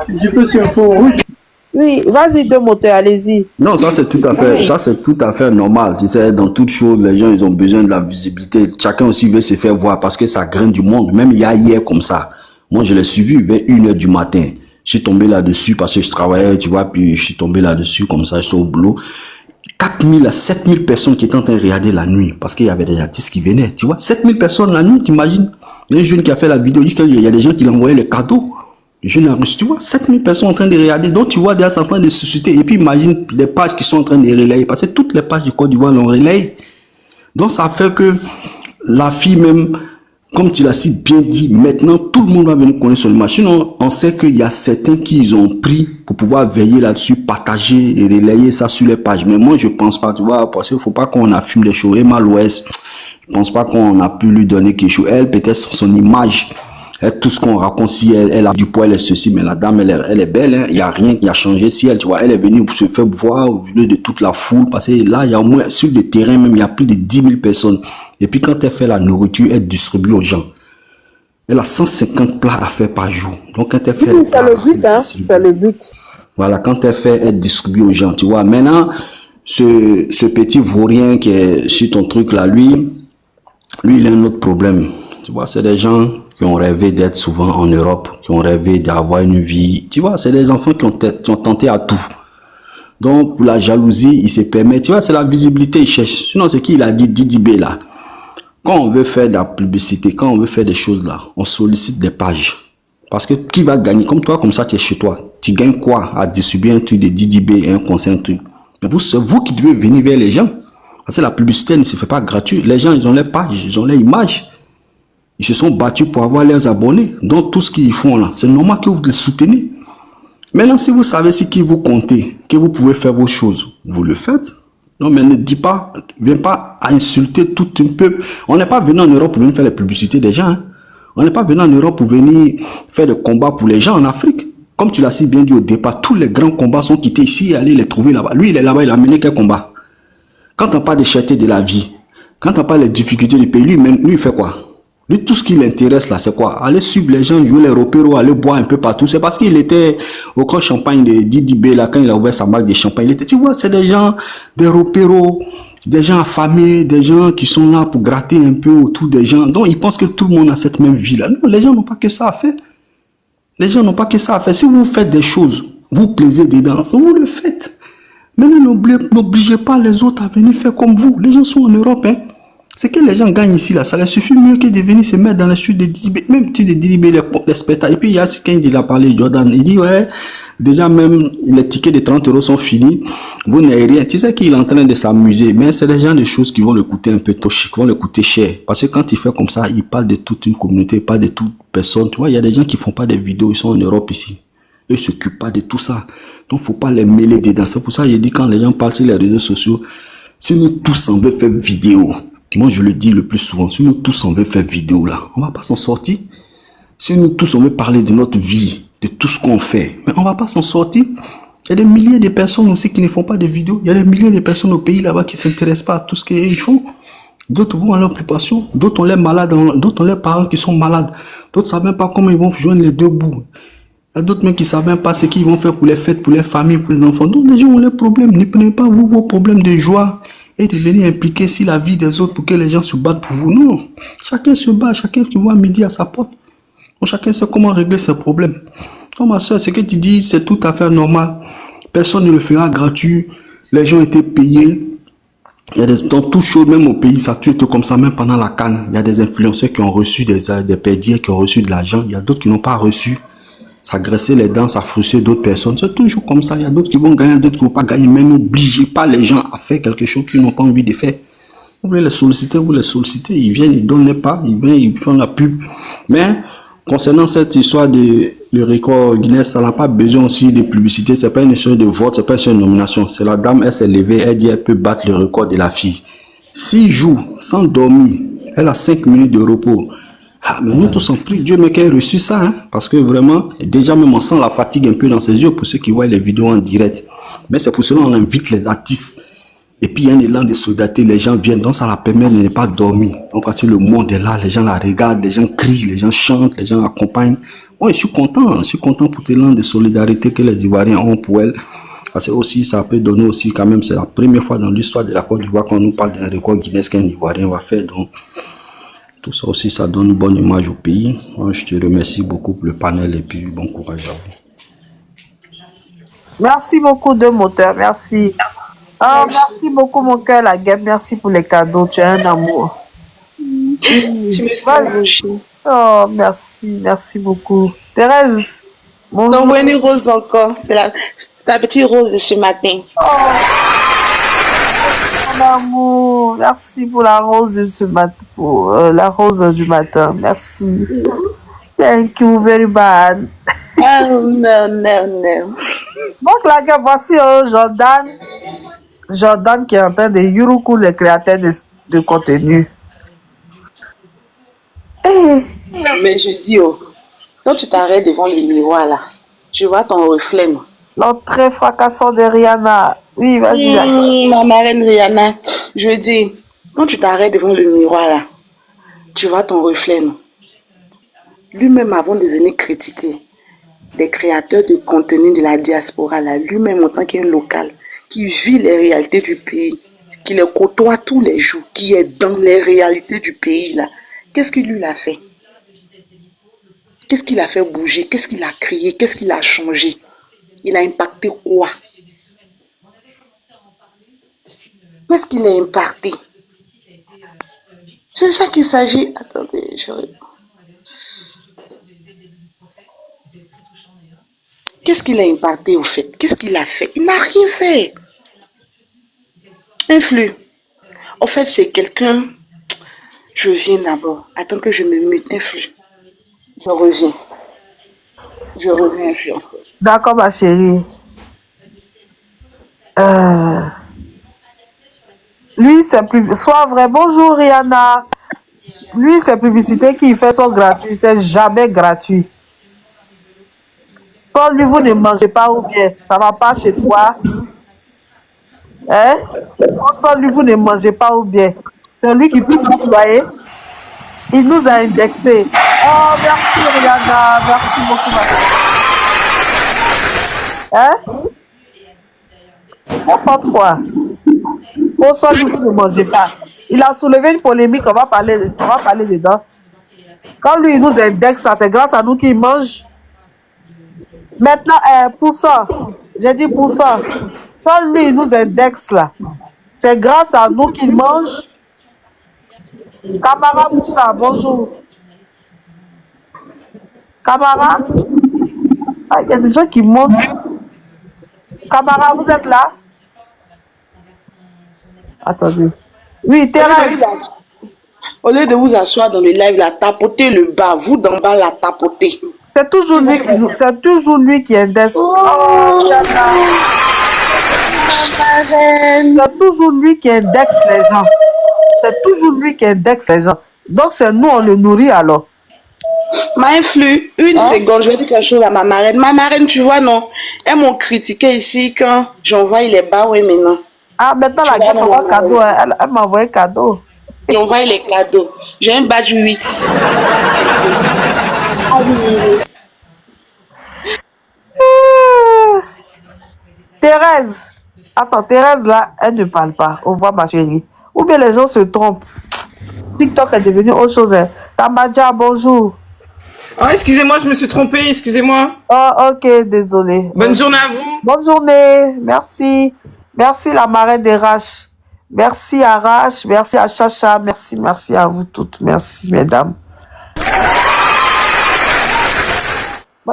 Je peux sur le faux rouge. Oui, vas-y, deux moteurs, allez-y. Non, ça c'est tout à fait normal. Tu sais, dans toute chose, les gens ils ont besoin de la visibilité. Chacun aussi veut se faire voir parce que ça graine du monde. Même il y a hier comme ça. Moi, je l'ai suivi vers 1h du matin. Je suis tombé là-dessus parce que je travaillais, tu vois, puis je suis tombé là-dessus comme ça, je suis au boulot. 4000 à 7000 personnes qui étaient en train de regarder la nuit parce qu'il y avait des artistes qui venaient, tu vois. 7000 personnes la nuit, t'imagines? Il y a un jeune qui a fait la vidéo, il y a des gens qui lui envoyaient les cadeaux. Le jeune a reçu, tu vois, 7000 personnes en train de regarder. Donc, tu vois, derrière, c'est en train de se susciter. Et puis, imagine les pages qui sont en train de relayer parce que toutes les pages du Côte d'Ivoire l'ont relayé. Donc, ça fait que la fille même, comme tu l'as si bien dit, maintenant, tout le monde va venir connaître son image. Sinon, on sait qu'il y a certains qui ils ont pris pour pouvoir veiller là-dessus, partager et relayer ça sur les pages. Mais moi, je pense pas, tu vois, parce qu'il ne faut pas qu'on affirme les choses. Emma Louès, je pense pas qu'on a pu lui donner quelque chose. Elle, peut-être son image, tout ce qu'on raconte, si elle a du poids, elle est ceci, mais la dame, elle est belle, hein. Il n'y a rien qui a changé si elle, tu vois, elle est venue pour se faire voir au milieu de toute la foule, parce que là, il y a au moins, sur le terrain même, il y a plus de 10 000 personnes. Et puis quand elle fait la nourriture, elle distribue aux gens. Elle a 150 plats à faire par jour. Donc quand elle fait... C'est le but, hein, c'est le but. Voilà, quand elle fait, elle distribue aux gens, tu vois. Maintenant, ce petit vaurien qui est sur ton truc là, lui, il a un autre problème. Tu vois, c'est des gens qui ont rêvé d'être souvent en Europe, qui ont rêvé d'avoir une vie. Tu vois, c'est des enfants qui ont tenté à tout. Donc, pour la jalousie, il se permet, tu vois, c'est la visibilité, il cherche. Sinon, c'est qui il a dit, Didi B là. Quand on veut faire de la publicité, quand on veut faire des choses là, on sollicite des pages. Parce que qui va gagner? Comme toi, comme ça, tu es chez toi. Tu gagnes quoi à distribuer un truc de Didi B et un conseil, un truc? Mais vous, c'est vous qui devez venir vers les gens. Parce que la publicité ne se fait pas gratuit. Les gens, ils ont les pages, ils ont les images. Ils se sont battus pour avoir leurs abonnés. Donc, tout ce qu'ils font là, c'est normal que vous les soutenez. Maintenant, si vous savez ce qui vous comptez, que vous pouvez faire vos choses, vous le faites. Non, mais ne dis pas, viens pas à insulter tout un peuple. On n'est pas venu en Europe pour venir faire la publicité des gens. Hein. On n'est pas venu en Europe pour venir faire des combats pour les gens en Afrique. Comme tu l'as si bien dit au départ, tous les grands combats sont quittés ici et aller les trouver là-bas. Lui, il est là-bas, il a mené quel combat? Quand on parle des cherté de la vie, quand on parle des difficultés du pays, lui, il fait quoi? Lui, tout ce qui l'intéresse là, c'est quoi? Aller suivre les gens, jouer les repéros, aller boire un peu partout. C'est parce qu'il était au Grand Champagne de Didi B là, quand il a ouvert sa marque de champagne. Il était, tu vois, c'est des gens, des repéros, des gens affamés, des gens qui sont là pour gratter un peu autour des gens. Donc, ils pensent que tout le monde a cette même vie là. Non, les gens n'ont pas que ça à faire. Les gens n'ont pas que ça à faire. Si vous faites des choses, vous plaisez dedans, vous le faites. Maintenant, n'obligez pas les autres à venir faire comme vous. Les gens sont en Europe, hein. C'est que les gens gagnent ici, là. Ça leur suffit mieux que de venir se mettre dans les suites de Didi. Même tu de Didi, les spectacles. Et puis, il y a quelqu'un qui a parlé, Jordan. Il dit, ouais, déjà même, les tickets de 30 € sont finis. Vous n'avez rien. Tu sais qu'il est en train de s'amuser. Mais c'est des gens de choses qui vont le coûter un peu toxiques, qui vont le coûter cher. Parce que quand il fait comme ça, il parle de toute une communauté, pas de toute personne. Tu vois, il y a des gens qui font pas des vidéos, ils sont en Europe ici. Eux, ils s'occupent pas de tout ça. Donc, faut pas les mêler dedans. C'est pour ça que je dis quand les gens parlent sur les réseaux sociaux, si nous tous on veut faire vidéo, moi je le dis le plus souvent, si nous tous on veut faire vidéo là, on va pas s'en sortir. Si nous tous on veut parler de notre vie, de tout ce qu'on fait, mais on va pas s'en sortir. Il y a des milliers de personnes aussi qui ne font pas de vidéos. Il y a des milliers de personnes au pays là-bas qui ne s'intéressent pas à tout ce qu'ils font. D'autres vont à leur occupation. D'autres ont les malades, d'autres ont les parents qui sont malades. D'autres ne savent même pas comment ils vont joindre les deux bouts. Il y a d'autres même qui ne savent même pas ce qu'ils vont faire pour les fêtes, pour les familles, pour les enfants. Donc les gens ont les problèmes. Ne prenez pas vous vos problèmes de joie et de venir impliquer si la vie des autres pour que les gens se battent pour vous. Non. Chacun se bat, chacun qui voit midi à sa porte. Donc chacun sait comment régler ses problèmes. Donc ma soeur, ce que tu dis, c'est tout à fait normal. Personne ne le fera gratuit. Les gens étaient payés. Il y a dans tout chaud, même au pays, ça tue tout comme ça, même pendant la canne. Il y a des influenceurs qui ont reçu des pédiers, qui ont reçu de l'argent. Il y a d'autres qui n'ont pas reçu. Ça graissait les dents, ça frustrait d'autres personnes. C'est toujours comme ça. Il y a d'autres qui vont gagner, d'autres qui ne vont pas gagner. Mais n'obligez pas les gens à faire quelque chose qu'ils n'ont pas envie de faire. Vous voulez les solliciter, vous les sollicitez. Ils viennent, ils ne donnent pas. Ils viennent, ils font la pub. Mais concernant cette histoire de le record Guinness, ça n'a pas besoin aussi de publicité. C'est pas une histoire de vote, c'est pas une histoire de nomination. C'est la dame, elle s'est levée, elle dit elle peut battre le record de la fille. 6 jours sans dormir, elle a 5 minutes de repos. Ah, mais nous tous en prie Dieu, mais qu'elle ait reçu ça, hein, parce que vraiment, déjà même on sent la fatigue un peu dans ses yeux pour ceux qui voient les vidéos en direct. Mais c'est pour cela qu'on invite les artistes. Et puis il y a un élan de solidarité, les gens viennent, donc ça la permet de ne pas dormir. Donc quand le monde est là, les gens la regardent, les gens crient, les gens chantent, les gens accompagnent. Moi je suis content pour l'élan de solidarité que les Ivoiriens ont pour elle. Parce que aussi ça peut donner aussi quand même, c'est la première fois dans l'histoire de la Côte d'Ivoire qu'on nous parle d'un record Guinness qu'un Ivoirien va faire. Donc tout ça aussi, ça donne une bonne image au pays. Moi, je te remercie beaucoup pour le panel et puis bon courage à vous. Merci beaucoup de moteur, merci. Ah, merci beaucoup mon cœur, la guêpe, merci pour les cadeaux, tu es un amour. Tu me fais rougir. Oh, merci beaucoup. Thérèse, bonjour. Donc, Winnie Rose encore, c'est la petite rose de ce matin. Oh, mon amour, merci pour la rose de ce matin, pour la rose du matin, merci. Thank you very bad. Oh, non. Donc la guêpe, voici Jordan qui est en train de Yuruku, le créateur de contenu. Mais je dis, quand tu t'arrêtes devant le miroir là, tu vois ton reflet, non? L'entrée fracassante de Rihanna. Oui, vas-y. Ma marraine Rihanna, je dis, quand tu t'arrêtes devant le miroir là, tu vois ton reflet, non? Lui-même, avant de venir critiquer les créateurs de contenu de la diaspora là, lui-même en tant qu'un local, qui vit les réalités du pays, qui les côtoie tous les jours, qui est dans les réalités du pays là, qu'est-ce qu'il lui a fait? Qu'est-ce qu'il a fait bouger? Qu'est-ce qu'il a créé? Qu'est-ce qu'il a changé? Il a impacté quoi? Qu'est-ce qu'il a impacté? C'est ça qu'il s'agit. Attendez, Qu'est-ce qu'il a impacté au fait? Qu'est-ce qu'il a fait? Il n'a rien fait. Influx. En fait, c'est quelqu'un... Je viens d'abord. Attends que je me mute. Influx. Je reviens. Influence. D'accord, ma chérie. Lui, c'est plus... Sois vrai. Bonjour, Rihanna. Lui, c'est publicité qu'il fait sont gratuits. C'est jamais gratuit. Sans lui, vous ne mangez pas ou bien. Ça va pas chez toi. Hein? Sans lui, vous ne mangez pas ou bien. C'est lui qui peut vous voyez. Il nous a indexé. Oh, merci, Rihanna. Merci beaucoup, ma chérie. Hein? N'importe quoi. Sans lui, vous ne mangez pas. Il a soulevé une polémique, on va parler dedans. Quand lui, il nous indexe, ça, c'est grâce à nous qu'il mange. Maintenant, pour ça, j'ai dit pour ça. Quand lui, il nous indexe là, c'est grâce à nous qu'il mange. Camara Moussa, bonjour. Camara? Ah, il y a des gens qui montent. Camara, vous êtes là? Attendez. Oui, Thérèse. Au lieu de vous asseoir dans le live, la tapoter le bas, vous d'en bas la tapoter. C'est toujours lui qui indexe. C'est toujours lui qui indexe les gens. C'est toujours lui qui indexe les gens. Donc c'est nous, on le nourrit alors. m'a influé une Hein? seconde, je vais dire quelque chose à ma marraine. Ma marraine, tu vois, non, elles m'ont critiqué ici quand j'envoie les bas, oui, maintenant. Ah, maintenant, Tu la vois, gueule m'envoie cadeau. Hein. Elle m'a envoyé cadeau. j'envoie les cadeaux. J'ai un badge 8. Ah oui. Ah. Thérèse. Attends, Thérèse, là, elle ne parle pas. Au revoir, ma chérie. Ou bien les gens se trompent. TikTok est devenu autre chose. Hein. Tamaja, bonjour. Oh, excusez-moi, je me suis trompée, excusez-moi. Oh, ok, désolé. Bonne journée à vous. Bonne journée. Merci. Merci, la marraine des Raches. Merci à Rache. Merci à Chacha. Merci à vous toutes. Merci, mesdames.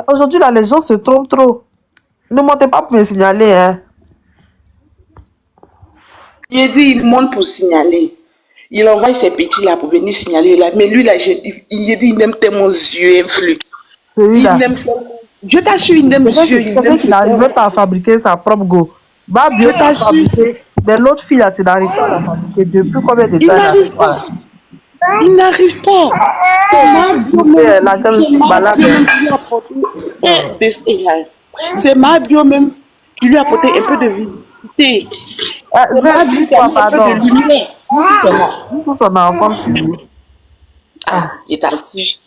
Aujourd'hui, là, les gens se trompent trop. Ne montez pas pour me signaler, hein. Il dit, il monte pour signaler. Il envoie ses petits là pour venir signaler là. Mais lui là, il dit, il aime tellement yeux influx. Il aime je t'assure, il aime yeux. Il n'arrivait pas à fabriquer sa propre go. Bah, bien pas fabriquer. Mais l'autre fille là, tu n'arrives pas à la fabriquer. Depuis combien de temps? Il n'arrive pas. Il n'arrive pas. C'est ma bio même qui lui a apporté un peu de visibilité. C'est ma bio qui a mis un peu de lumière. Tout son enfant sur lui. Ah, il est assis.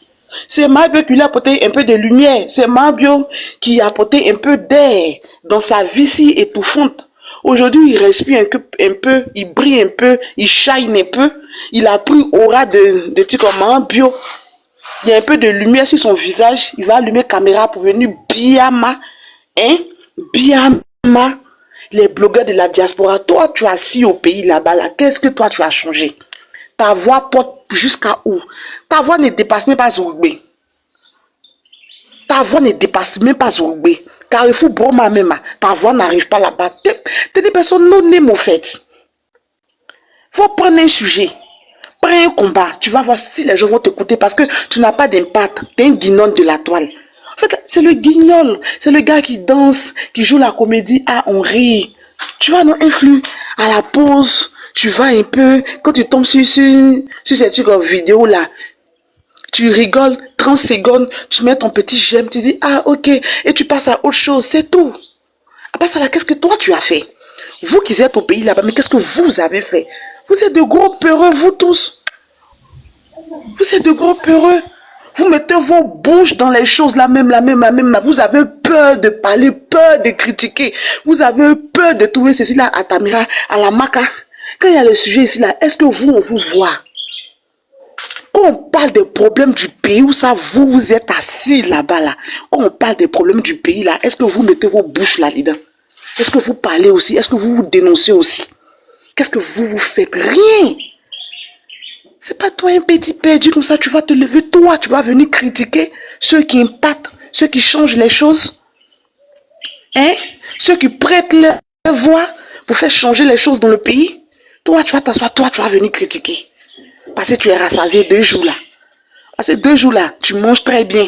C'est ma bio qui lui a apporté un peu de lumière. C'est ma bio qui a apporté un peu d'air dans sa vie si étouffante. Aujourd'hui, il respire un peu, il brille un peu, il shine un peu. Il a pris aura de tu comment bio. Il y a un peu de lumière sur son visage. Il va allumer caméra pour venir Biama. Hein? Biama. Les blogueurs de la diaspora. Toi, tu es assis au pays là-bas. Là. Qu'est-ce que toi, tu as changé? Ta voix porte jusqu'à où? Ta voix ne dépasse même pas Zourgbé. Ta voix ne dépasse même pas Zourgbé. Carrefour Broma même. Ta voix n'arrive pas là-bas. T'es des personnes non nées, au fait. Faut prendre un sujet. Prends un combat. Tu vas voir si les gens vont t'écouter parce que tu n'as pas d'impact. T'es un guignol de la toile. En fait, c'est le guignol. C'est le gars qui danse, qui joue la comédie. Ah, on rit. Tu vas nous influer à la pause. Tu vas un peu, quand tu tombes sur ces trucs en vidéo là, tu rigoles 30 secondes, tu mets ton petit j'aime, tu dis ah ok, et tu passes à autre chose, c'est tout. Après ça là, qu'est-ce que toi tu as fait? Vous qui êtes au pays là-bas, mais qu'est-ce que vous avez fait? Vous êtes de gros peureux, vous tous. Vous êtes de gros peureux. Vous mettez vos bouches dans les choses la même. Vous avez peur de parler, peur de critiquer. Vous avez peur de trouver ceci là à Tamira, à la Maca. Quand il y a le sujet ici là, est-ce que vous, on vous voit? Quand on parle des problèmes du pays, où ça, vous êtes assis là-bas là. Quand on parle des problèmes du pays là, est-ce que vous mettez vos bouches là-dedans? Est-ce que vous parlez aussi? Est-ce que vous vous dénoncez aussi? Qu'est-ce que vous faites? Rien. C'est pas toi un petit perdu comme ça, tu vas te lever, toi, tu vas venir critiquer ceux qui impactent, ceux qui changent les choses. Hein? Ceux qui prêtent leur voix pour faire changer les choses dans le pays. Toi, tu vas t'asseoir, toi, tu vas venir critiquer. Parce que tu es rassasié 2 jours là. Parce que 2 jours là, tu manges très bien.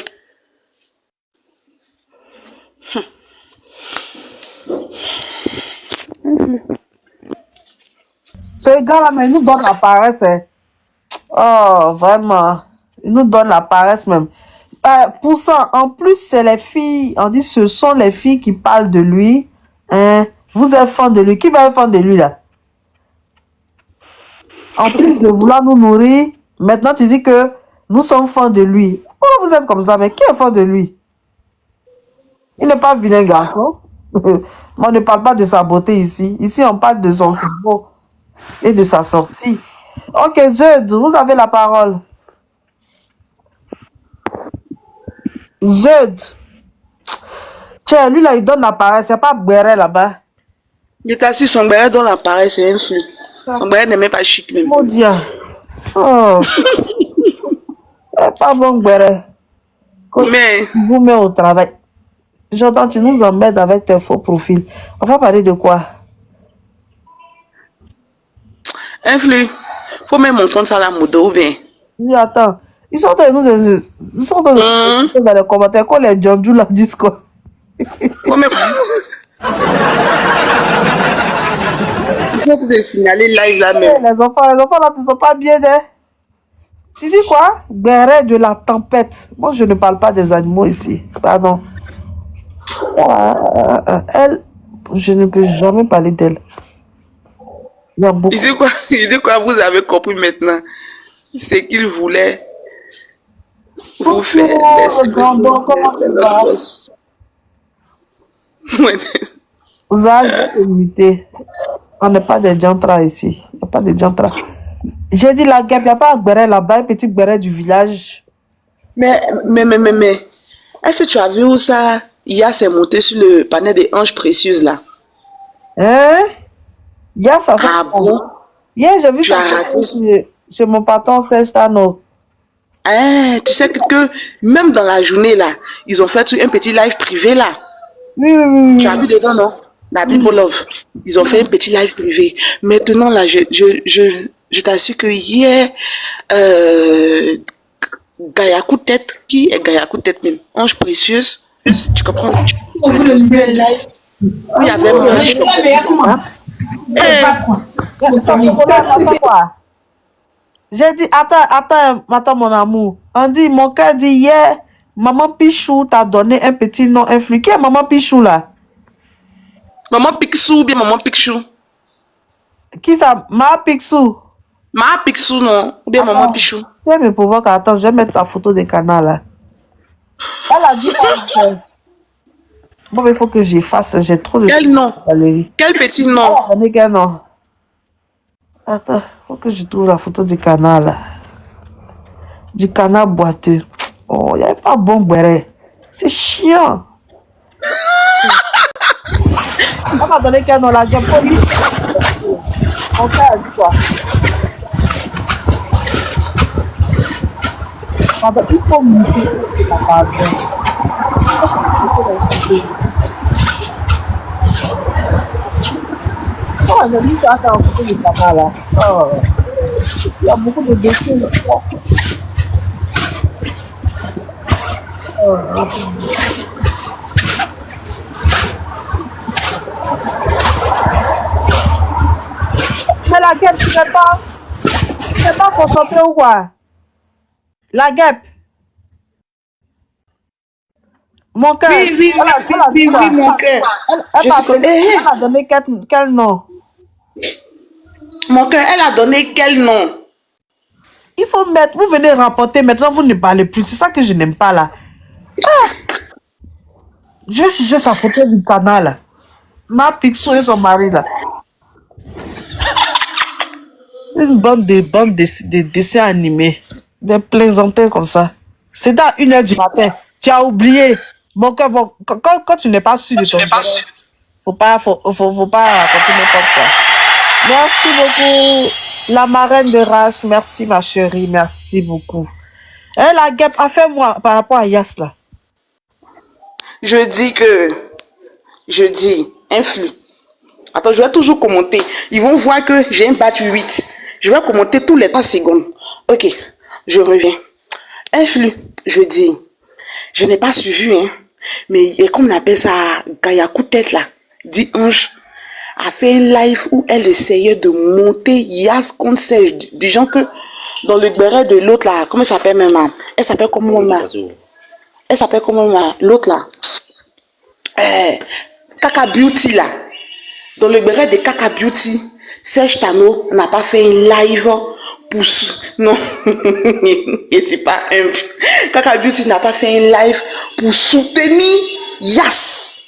Ce gars-là, mais il nous donne la paresse. Hein. Oh, vraiment. Il nous donne la paresse même. Pour ça, en plus, c'est les filles. On dit ce sont les filles qui parlent de lui. Hein. Vous êtes fan de lui. Qui va être fan de lui là? En plus de vouloir nous nourrir, maintenant tu dis que nous sommes fans de lui. Pourquoi vous êtes comme ça? Mais qui est fan de lui? Il n'est pas vilain garçon. On ne parle pas de sa beauté ici. Ici, on parle de son cerveau et de sa sortie. Ok, Zed, vous avez la parole. Zed. Tiens, lui là, il donne la parole. C'est pas Béré là-bas. Je t'assure, son Béré donne la parole, c'est un flux. Son Béré n'est même pas chic même. Mon Dieu. Oh. Pas bon, Béré. Mais vous met au travail. J'entends, tu nous embêtes avec tes faux profils. On va parler de quoi? Influx. Faut même mon compte ça la mode ou bien. Oui, attends. Ils sont en train de nous. Ils sont en train de dans les commentaires. Quand les Georgiou la disent quoi? Faut même. Ils sont en train de signaler live là même. Les enfants là, ils sont pas bien, hein? Tu dis quoi? Béret de la tempête. Moi, je ne parle pas des animaux ici. Pardon. Elle, je ne peux jamais parler d'elle. Il y a beaucoup. Il dit quoi? Il dit quoi? Vous avez compris maintenant. C'est qu'il voulait vous faire Comment tu vas? Zaz, je vais te muter. On n'est pas des jantras ici. Il n'y a pas de jantras. J'ai dit la guêpe, il n'y a pas un béret là-bas, un petit béret du village. Mais, est-ce que tu as vu où ça? Hier, c'est monté sur le panel des anges précieuses là. Hein? Hier, ça fait. Ah bon? Hier, j'ai vu Tu ça as raté. chez mon patron Serge Tano. Hein, tu sais que même dans la journée là, ils ont fait un petit live privé là. Oui. Tu as vu dedans, non? La People Love. Ils ont fait un petit live privé. Maintenant là, je t'assure que hier, Gaïa coup de tête, qui est Gaïa coup de tête même? Ange précieuse, tu comprends? On veut le live où il y avait J'ai dit, attends mon amour. On dit, mon cœur dit hier, maman Pichou t'a donné un petit nom influent. Qui est maman Pichou là? Maman Picsou ou bien maman Pichou? Qui ça? Ma Picsou. Ma Picsou non? Ou bien maman Pichou? Tu me provoques, attends, je vais mettre sa photo de canal là. Elle a dit, bon, il faut que j'efface, j'ai trop de... Quel nom? Quel petit nom? Quel nom? Attends, il faut que je trouve la photo du canal là. Du canal boiteux. Oh, il n'y avait pas bon béret. C'est chiant. On m'a donné quel nom là? J'ai pas lu. Mon frère a dit quoi? Pardon, il faut monter. Pardon. Oh, j'ai mis ça en photo du canal là. Oh. Il y a beaucoup de déchets. Oh. Mais la guêpe, tu n'es pas concentré ou quoi? La guêpe. Mon cœur. Oui, mon cœur. Elle a donné quel nom? Mon cœur, elle a donné quel nom? Il faut mettre, vous venez rapporter, maintenant vous ne parlez plus. C'est ça que je n'aime pas là. Ah! Je vais chercher sa photo du canal. Ma Picsou et son mari là. Une bande de dessins animés. Des plaisantins comme ça. C'est dans 1h du matin. Tu as oublié. Bon, quand tu n'es pas sûr de ton vie, faut pas raconter n'importe quoi. Merci beaucoup. La marraine de race. Merci ma chérie. Merci beaucoup. Hein, la guêpe, fais-moi par rapport à Yas là. Je dis, influe. Attends, je vais toujours commenter. Ils vont voir que j'ai un battu 8. Je vais commenter tous les 3 secondes. Ok, je reviens. Influe, je dis, je n'ai pas suivi, hein. Mais comme on appelle ça, Gaïa coup de tête là, dit Ange, a fait un live où elle essayait de monter Yas contre Serge. Du genre que dans le béret de l'autre là, comment elle s'appelle même? Elle s'appelle comment Elle s'appelle comment l'autre là? Kaka Beauty là. Dans le béret de Kaka Beauty, Serge Tano n'a pas fait un live pour... Non, et c'est pas un... Kaka Beauty n'a pas fait un live pour soutenir Yas.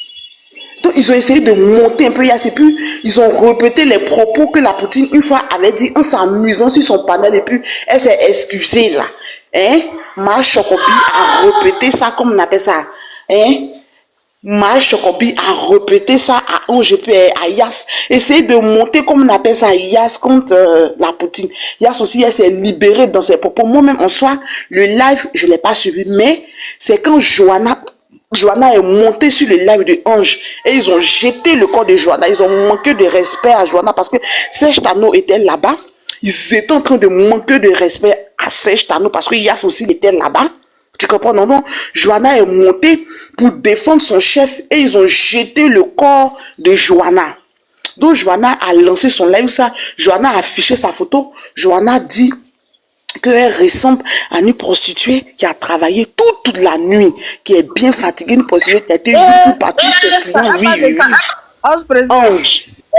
Donc ils ont essayé de monter un peu Yas et puis ils ont répété les propos que la Poutine une fois avait dit en s'amusant sur son panel et puis elle s'est excusée là. Hein? Ma Chocobi a répété ça comme on appelle ça. Hein? Ma Chocobi a répété ça à Ange et puis à Yas. Essayer de monter comme on appelle ça Yas contre la Poutine. Yas aussi, elle s'est libérée dans ses propos. Moi-même, en soi, le live, je ne l'ai pas suivi. Mais c'est quand Johanna est montée sur le live de Ange et ils ont jeté le corps de Johanna. Ils ont manqué de respect à Johanna parce que Serge Tano était là-bas. Ils étaient en train de manquer de respect à Serge Tano parce que Yas aussi était là-bas. Tu comprends, non? Johanna est montée pour défendre son chef et ils ont jeté le corps de Johanna. Donc Johanna a lancé son live, ça. Johanna a affiché sa photo. Johanna dit, qu'elle ressemble à une prostituée qui a travaillé toute la nuit, qui est bien fatiguée, une prostituée qui a été vue par tous ses clients.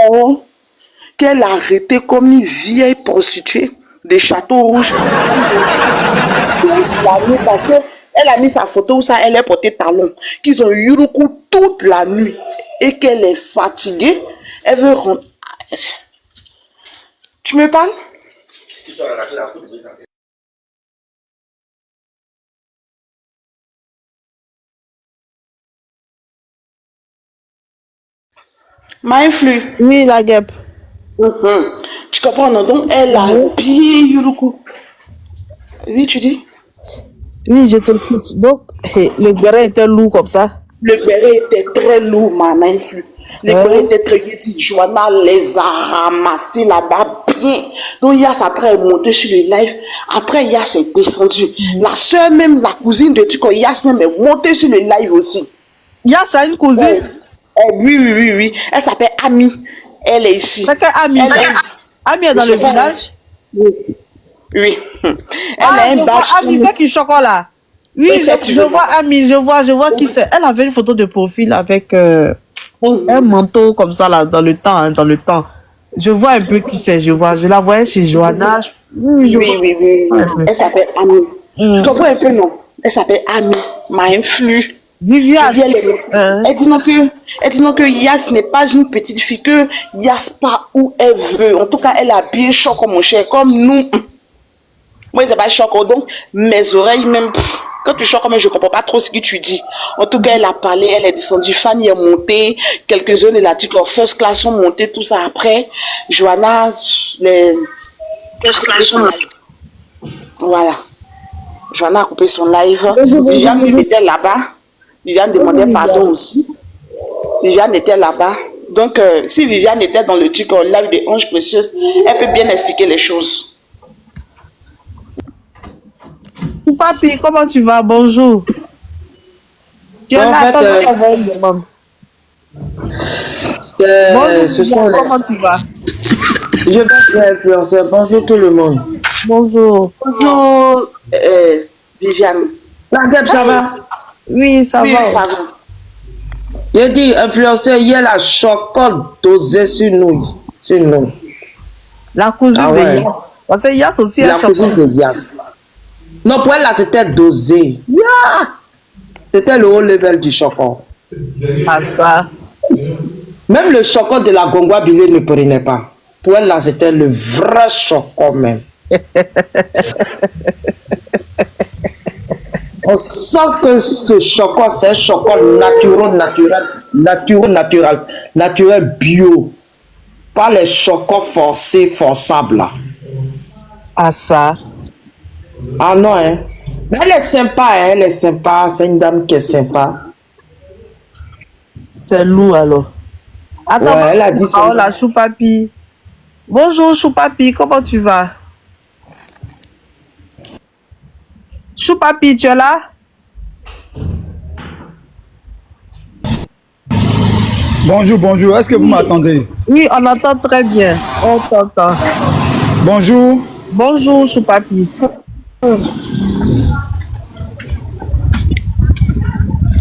Oui. Qu'elle a arrêté comme une vieille prostituée de Château Rouge. Parce qu'elle a mis sa photo où ça, elle est portée talon. Qu'ils ont eu le coup toute la nuit et qu'elle est fatiguée. Elle veut rentrer. Tu me parles? Ma influe. Oui, la guêpe. Tu comprends, non? Donc, elle a bien eu le coup. Oui, tu dis? Oui, je te écoute. Donc, le béret était lourd comme ça. Le béret était très lourd, ma influe. Le béret était très vite. Joanna les a ramassés là-bas bien. Donc, Yass, après, elle est montée sur le live. Après, Yass est descendue. La soeur, même la cousine de Tuko, Yass même est montée sur le live aussi. Yass a une cousine? Oui. Elle s'appelle Ami. Elle est ici. C'est Ami? Ami est dans le village? Oui. Elle a un badge. Ami, c'est qui chocolat? Oui, je vois Ami, je vois qui c'est. Elle avait une photo de profil avec un manteau comme ça là, dans le temps. Je vois un peu qui c'est, je la voyais chez Joanna. Oui. Elle s'appelle Ami. Tu comprends un peu, non? Elle s'appelle Ami, ma influe. Viviane. Elle dit non que Yass n'est pas une petite fille, que Yass part où elle veut. En tout cas, elle a bien choc mon cher, comme nous. Moi, c'est pas choc. Donc, mes oreilles, même, quand tu choques, je comprends pas trop ce que tu dis. En tout cas, elle a parlé, elle est descendue, Fanny est montée, quelques-uns, elle a dit que leur first class sont montés, tout ça. Après, Joanna, les first class sont montés. Voilà. Joanna a coupé son live. Viviane était là-bas. Viviane demandait pardon aussi. Viviane était là-bas. Donc, si Viviane était dans le truc en live de Ange Précieuse, elle peut bien expliquer les choses. Papi, comment tu vas? Bonjour. Tu es là, comment tu vas? Je vais être influenceur. Bonjour tout le monde. Bonjour. Bonjour, Viviane. La guêpe, ça va? Oui, ça va. Je dis, influenceur, il y a la chocotte dosée sur nous. La cousine de Yass. Parce que Yass aussi a chocolat. La cousine de Yass. Non, pour elle, là, c'était dosé. Yeah! C'était le haut level du chocolat. Ah, ça. Même le chocolat de la Gongwa Bilé ne prenait pas. Pour elle, là, c'était le vrai chocolat même. On sent que ce chocolat, c'est un chocolat naturel, bio. Pas les chocolats forcés, forçables, là. Ah, ça. Ah non, hein. Mais elle est sympa, c'est une dame qui est sympa. C'est lourd alors. Attends, ouais, elle a dit ça. Oh là, Choupapi. Bonjour Choupapi, comment tu vas? Choupapi, tu es là? Bonjour, est-ce que vous m'entendez? Oui, on entend très bien, on t'entend. Bonjour Choupapi.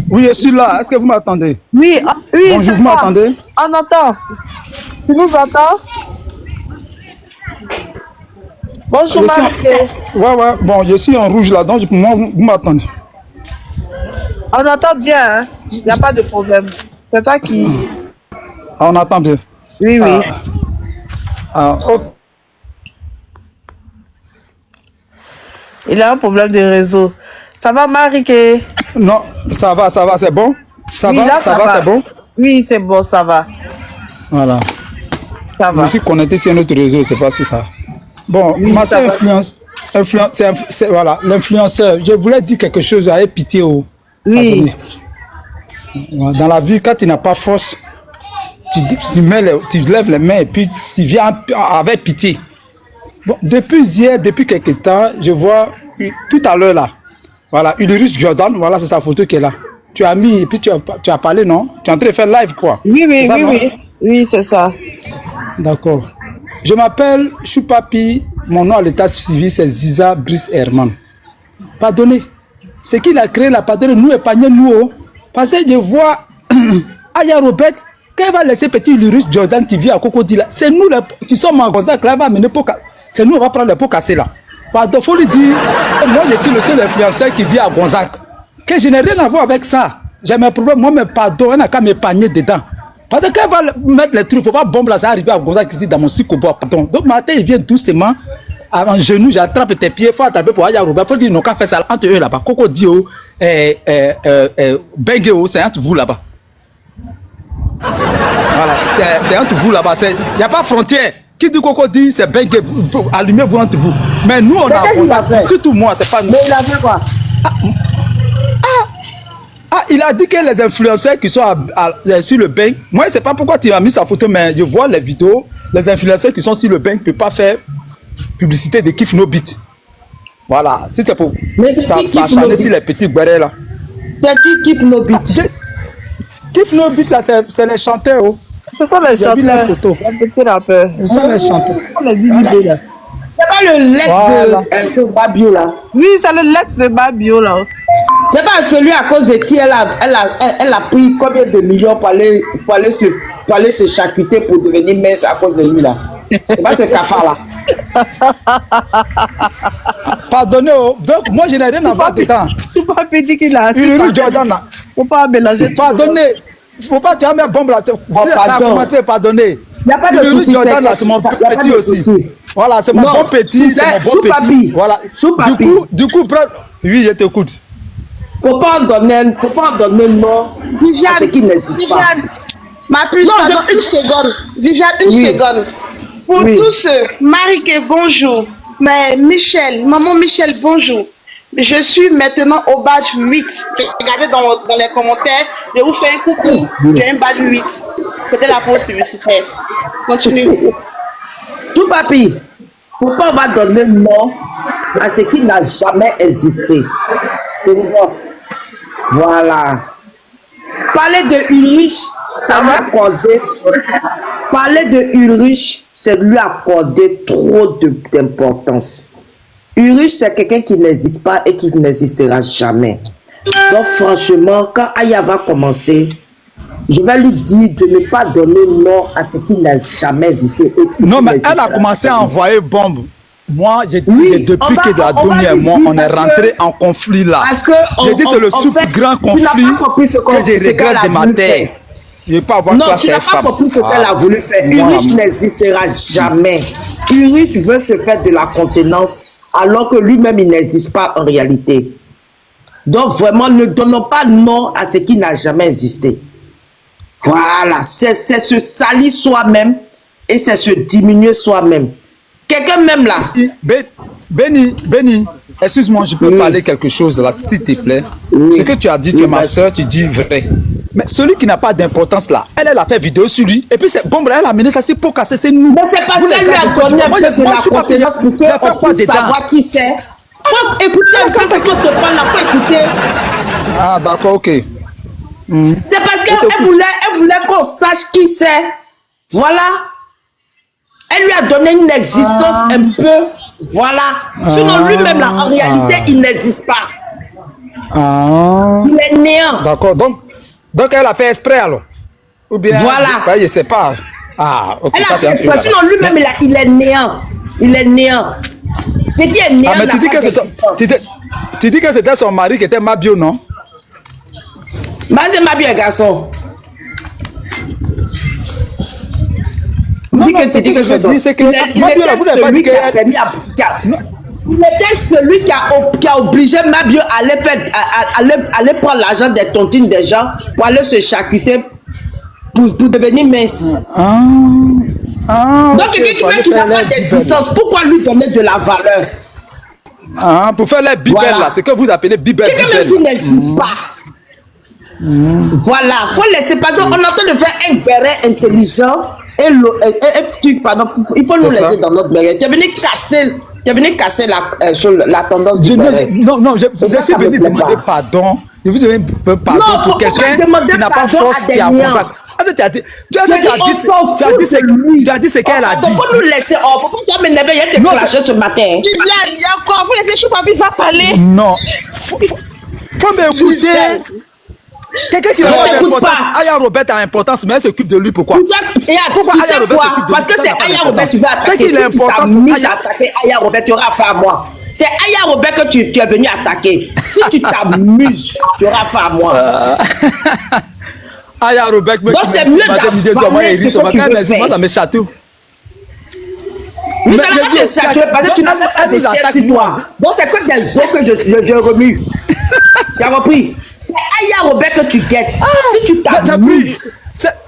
Oui, je suis là. Est-ce que vous m'entendez? Oui, bonjour, vous m'entendez? On entend. Tu nous entends? Bonjour, Marie. Ouais. Bon, je suis en rouge là, donc pour moi, vous m'entendez. On entend bien, hein? Il n'y a pas de problème. C'est toi qui... On entend bien. Oui. Ok. Il a un problème de réseau. Ça va, Marie? Non, ça va, c'est bon? Ça va, c'est bon? Oui, c'est bon, ça va. Voilà. Ça va. Je suis connecté sur notre réseau, c'est pas si ça. Bon, oui, ma soeur voilà, l'influenceur. Je voulais dire quelque chose avec pitié. Oui. Dans la vie, quand tu n'as pas force, tu lèves les mains et puis tu viens avec pitié. Bon, depuis hier, depuis quelque temps, je vois tout à l'heure là. Voilà, Ulrich Jordan, voilà, c'est sa photo qui est là. Tu as mis, et puis tu as parlé, non? Tu es en train de faire live, quoi. Oui, c'est ça. D'accord. Je m'appelle Choupapi mon nom à l'état civil, c'est Ziza Brice Herman. Pardonnez. C'est qu'il a créé la pardonnez, nous épargnez nous. Oh. Parce que je vois Aya Robert, quand il va laisser petit Ulrich Jordan qui vit à Cocodila, c'est nous qui sommes en Gonzague, là, va mener pour c'est nous, on va prendre les pots cassés là. Pardon, il faut lui dire, moi je suis le seul influenceur qui vit à Gonzague. Que je n'ai rien à voir avec ça. J'ai mes problèmes, moi, mais pardon, on n'a qu'à m'épargner dedans. Parce que quand il va mettre les trucs, il ne faut pas bomber là, ça arrive à Gonzague ici dans mon psychobois, pardon. Donc, matin, il vient doucement, en genou, j'attrape tes pieds, il faut attraper pour Aya Robert. Il faut dire, non, qu'à faire ça entre eux là-bas. Coco Dio, Bengueo, c'est entre vous là-bas. Voilà, c'est entre vous là-bas. Il n'y a pas frontière. Qui dit Coco dit, c'est Bengueo, allumez-vous entre vous. Mais nous, on a Gonzague, surtout moi, c'est pas nous. Mais il a fait quoi? Il a dit que les influenceurs qui sont sur le bain, moi, je ne sais pas pourquoi tu as mis sa photo, mais je vois les vidéos, les influenceurs qui sont sur le bain ne peuvent pas faire publicité de Kiff No Beat. Voilà, si c'est pour ça acharner sur les petits guerres là. C'est qui Kiff No Beat? Kiff No Beat là, c'est les chanteurs. Oh. Ce sont les chanteurs, les petits rappeurs. Ce sont les chanteurs. Les DJ là. C'est pas le l'ex de Babio là. Oui, c'est le l'ex de Babio là. C'est pas celui à cause de qui elle a pris combien de millions pour aller se charcuter pour devenir mince à cause de lui là. C'est pas ce cafard là. Pardonnez, donc moi je n'ai rien à voir dedans. Tu peux pas dire qu'il a assis. Jordan là. Faut pas mélanger. Pardonnez. Faut pas tu as mis bombe là. Ça a commencé, pardonnez. Il n'y a pas de souci. Jordan là, c'est mon petit aussi. Voilà, c'est mon bon petit, c'est mon bon petit. Voilà. Du coup, oui, je t'écoute. Faut pas en donner nom. Viviane, ce qui n'existe pas. Ma puce, pardon, une seconde. Viviane, une seconde. Pour tous ceux, Marie, bonjour. Mais Michel, maman Michel, bonjour. Je suis maintenant au badge 8. Regardez dans les commentaires, je vous fais un coucou. J'ai un badge 8. C'était la pause publicitaire. Continue. Tout papi, faut pas donner nom à ce qui n'a jamais existé. Voilà. Parler de Ulrich, ça m'a accordé. Parler de Ulrich, c'est lui accorder trop d'importance. Ulrich, c'est quelqu'un qui n'existe pas et qui n'existera jamais. Donc franchement, quand Aya va commencer, je vais lui dire de ne pas donner nom à ce qui n'a jamais existé. Non, mais elle a commencé à envoyer bombe. Moi, j'ai dit depuis que la dernière mois, on est rentré en conflit là. J'ai dit c'est le plus grand conflit que je regrette de ma terre. Je ne vais pas avoir non, tu n'as pas compris ce qu'elle a voulu faire. Ulrich n'existera jamais. Ulrich veut se faire de la contenance alors que lui-même, il n'existe pas en réalité. Donc vraiment, ne donnons pas nom à ce qui n'a jamais existé. Voilà, c'est se salir soi-même et c'est se diminuer soi-même. Quelqu'un même là. Béni, excuse-moi, je peux parler quelque chose là, s'il te plaît. Ce que tu as dit, tu es ma soeur, tu dis vrai. Mais celui qui n'a pas d'importance là, elle a fait vidéo sur lui, et puis c'est bon, elle a mené ça c'est pour casser, c'est nous. Mais c'est parce qu'elle lui a donné un peu de la contenance pour qu'on puisse savoir qui c'est. Faut écouter un peu ce que te parle là, faut écouter. Ah d'accord, ok. C'est parce qu'elle voulait qu'on sache qui c'est. Voilà. Elle lui a donné une existence un peu. Voilà. Sinon lui-même là, en réalité, il n'existe pas. Il est néant. D'accord, donc elle a fait exprès alors. Ou bien, voilà. Je ne sais pas. Ah, ok. Elle a fait exprès, sinon lui-même il est néant. Il est néant. C'est qui est néant. Mais tu dis que c'était son mari qui était Mabio, non? Bah c'est Mabio, un garçon. Il était celui qui a obligé Mabio à aller prendre l'argent des tontines des gens pour aller se charcuter pour devenir mince. Donc quelqu'un qui n'a pas d'existence, pourquoi lui donner de la valeur? Pour faire les bibelles là, c'est que vous appelez bibelles. Quelqu'un qui n'existe pas. Voilà, faut laisser, parce qu'on est en train de faire un béret intelligent et pardon, il faut nous laisser dans notre béret. Tu es venu casser la tendance du béret. Non, je suis venu demander pardon. Je vous demande pardon pour quelqu'un qui n'a pas force, qui a Tu as dit ce qu'elle a dit. Donc, faut nous laisser. On peut pas m'énerver, il y a des flashs ce matin. Il y a encore, vous laissez Choupapi va parler. Non. Faut m'écouter. Quelqu'un qui a l'importance. Aya Robert a importance, mais elle s'occupe de lui. Pourquoi? Pourquoi Aya Robert s'occupe de lui? Parce que c'est Aya Robert qui va attaquer. C'est qu'il est important. Si attaquer Aya Robert, tu auras affaire à moi. C'est Aya Robert que tu es venu attaquer. Si tu t'amuses, tu auras affaire à moi. Aya Robert, donc c'est mieux d'avaler ce que tu veux faire. Moi, ça me chatouille. Oui, ça n'a pas de chatouille parce que tu n'as pas de chair sur toi. Donc c'est que des os que je remue. Tu as compris? C'est Aya Robert que tu guettes. Si tu t'amuses.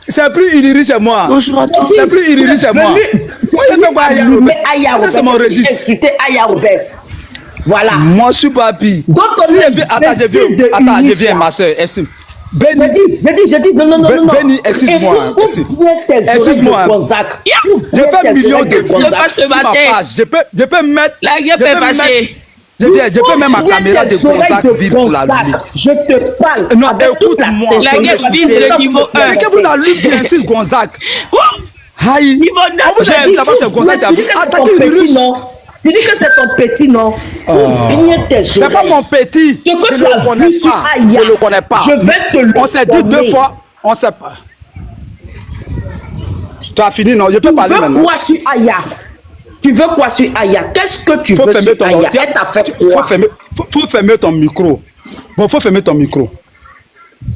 C'est plus Iliri chez moi. C'est plus Iliri chez moi. Mais Aya Robert, c'est mon registre. Insulter Aya Robert. Voilà. Moi, je suis papi. Donc, attends, je viens, ma soeur. J'ai dit, non. Benny, excuse-moi. Excuse-moi. Je fais millions de vues sur ma page. Je peux mettre. La gueule peut passer. Je peux même ma caméra de Gonzague vire pour la lumière. Je te parle. Non, écoute-moi. La gueule vise le niveau 1. C'est que vous allumez bien sûr Gonzague. Aïe. Niveau 9. On vous a dit là-bas, c'est Gonzague qui a vu. Attaquez une ruche. Tu dis que c'est ton petit, non? C'est pas mon petit. Je ne le connais pas. Je ne le connais pas. Je vais te le On s'est dit 2 fois. On s'est pas. Tu as fini, non? Je peux parler maintenant. Tu veux quoi sur Aya? Tu veux quoi sur Aya? Qu'est-ce que tu veux sur Aya? Elle t'a fait quoi? Faut fermer ton micro. Bon, faut fermer ton micro.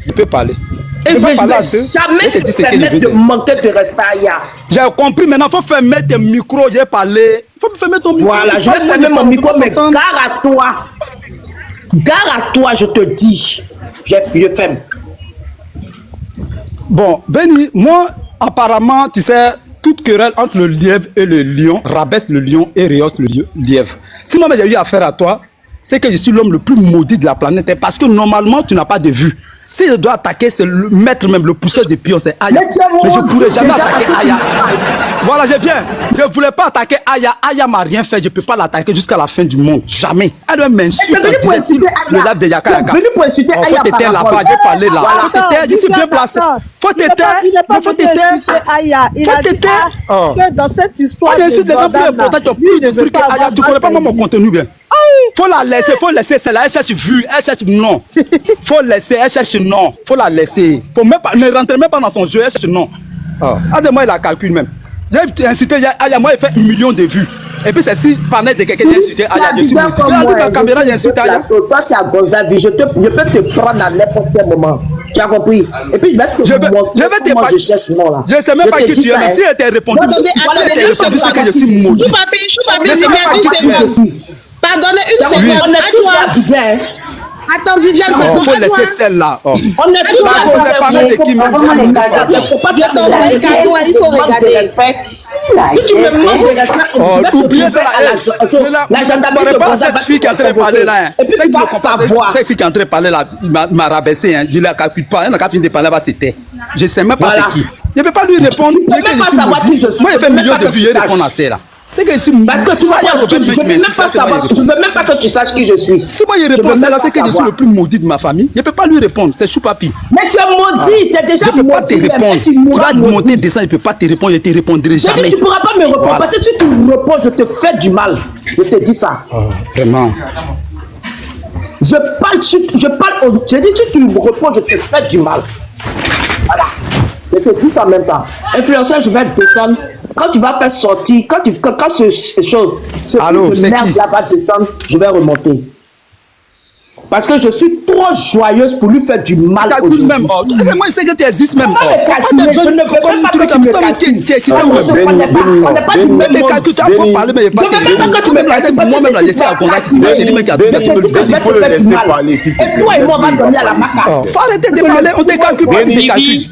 Je peux parler. Et je ne vais jamais te permettre de manquer de respect à Aya. J'ai compris, maintenant, faut fermer tes micros. J'ai parlé. Faut fermer ton micro. Voilà, je vais fermer mon micro, mais gare à toi. Gare à toi, je te dis. Je ferme. Bon, Benny, moi, apparemment, tu sais, toute querelle entre le lièvre et le lion rabaisse le lion et rehausse le lièvre. Si moi, j'ai eu affaire à toi, c'est que je suis l'homme le plus maudit de la planète. Parce que normalement, tu n'as pas de vue. Si je dois attaquer, c'est le maître même, le pousseur de pion, c'est Aya. Mais je ne pourrais jamais attaquer Aya. Voilà, je viens. Je ne voulais pas attaquer Aya. Aya m'a rien fait. Je ne peux pas l'attaquer jusqu'à la fin du monde. Jamais. Elle doit m'insulter. Le lave de Yaka Yaka. Venu pour insulter Aya. Faut t'éteindre là-bas. J'ai parlé là. Faut t'éteindre. Je suis bien placé. Faut t'éteindre. Faut t'éteindre. Faut t'éteindre. Dans cette histoire, on insulte les gens plus importants. Tu as plus de trucs que Aya. Tu ne connais pas mon contenu bien. Faut la laisser, c'est là, elle cherche vue, elle cherche non. Faut laisser, elle cherche non. Faut la laisser. Faut même pas, ne rentre même pas dans son jeu, elle cherche non. C'est moi, il la calcule même. J'ai incité Aya, moi, il fait 1 million de vues. Et puis c'est si parler de quelqu'un qui a insulté Aya, je suis maudit. Regarde ma caméra, j'ai insulté Aya. Toi qui as Gonzague, je peux te prendre à n'importe quel moment. Tu as compris? Et puis je vais te montrer je cherche non là. Je ne sais même pas qui tu es, mais si elle t'a répondu, c'est que je suis maudit. Je sais même pas qui tu es. Pardonnez une seconde. Attends, Viviane, il faut laisser celle-là. On est tous parlé de qui même. Il faut regarder. Tu me manques de respect. Oubliez ça là. La gendarmerie ne pas cette fille qui est en train de parler là. Et puis tu vas savoir. Cette fille qui est en train de parler là, m'a rabaissé. Je ne la calcule pas. Elle n'a qu'à finir de parler là, c'était. Je ne sais même pas c'est qui. Je ne peux pas lui répondre. Tu ne peux même pas savoir qui je suis. Moi, il fait millions de vues, je réponds à ça là. C'est que si parce que tu vois, je ne veux même pas savoir, je veux même pas que tu saches qui je suis. Si moi il répond à ça là, c'est que je suis le plus maudit de ma famille. Je ne peux pas lui répondre, c'est Choupapi. Mais tu es maudit, tu es déjà maudit. Je ne peux pas te répondre. Tu vas monter, descendre, je ne peux pas te répondre, je ne te répondrai jamais. Tu ne pourras pas me répondre parce que si tu me réponds, je te fais du mal. Je te dis ça. Vraiment. Je parle, je dis si tu me réponds, je te fais du mal. Voilà. Je te dis ça en même temps. Influenceur, je vais descendre. Quand tu vas faire sortir, quand ce merde là va descendre, je vais remonter. Parce que je suis trop joyeuse pour lui faire du mal aujourd'hui. Moi, je sais que tu existes même. Je ne veux même pas que tu me calcules. On n'est pas du même monde. Tu as pas parlé, mais il n'y a pas de... Je ne veux même pas que tu me calcules. Moi-même, là, j'ai fait un contact. J'ai dit, mais tu as dit, je te fais du mal. Et toi et moi, on va dormir à la maca. Faut arrêter de parler, on te calcule pas, tu te calcules.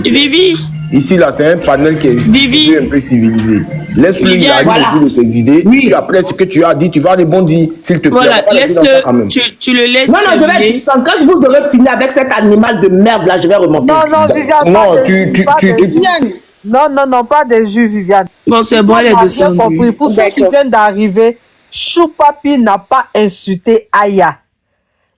Vivi. Ici, là, c'est un panel qui est un peu civilisé. Laisse-lui il a eu de ses idées. Oui. Puis après, ce que tu as dit, tu vas rebondir, s'il te plaît. Voilà, laisse-le. Tu le laisses. Non, je vais dire, quand vous aurez fini avec cet animal de merde, là, je vais remonter. Non, Viviane. Non, pas des jus, Viviane. Bon, c'est bon, elle est de son compris. Pour ceux qui viennent d'arriver, Choupapi n'a pas insulté Aya.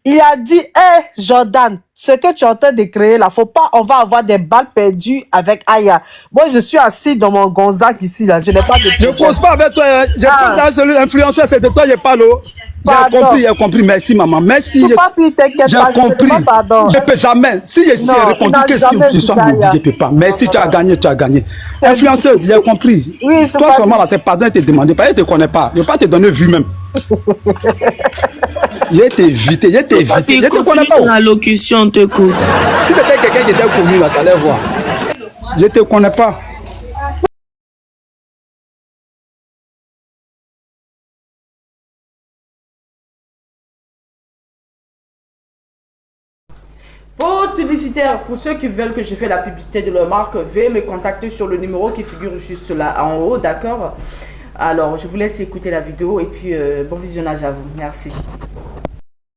Il a dit, hé, Jordan, ce que tu es en train de créer là, faut pas, on va avoir des balles perdues avec Aya. Moi, je suis assis dans mon Gonzague ici, là. Je n'ai pas de... Je ne cause pas avec toi. Je cause avec celui l'influenceur, c'est de toi, je parle. J'ai compris. Merci, maman. Merci. J'ai compris. Je ne peux jamais. Si je répondu, qu'est-ce que tu sois me dit, je ne peux pas. Merci, tu as gagné, tu as gagné. Influenceuse, j'ai compris. Oui, toi, seulement là, c'est pardon, te demander. Je ne te connais pas. Je ne vais pas te donner vue même. Je t'ai évité, je te connais pas. La locution te coupe. Si c'était quelqu'un qui était connu, là, tu allais voir. Je te connais pas. Pause publicitaire. Pour ceux qui veulent que je fasse la publicité de leur marque, veuillez me contacter sur le numéro qui figure juste là en haut, d'accord? Alors, je vous laisse écouter la vidéo et puis bon visionnage à vous. Merci.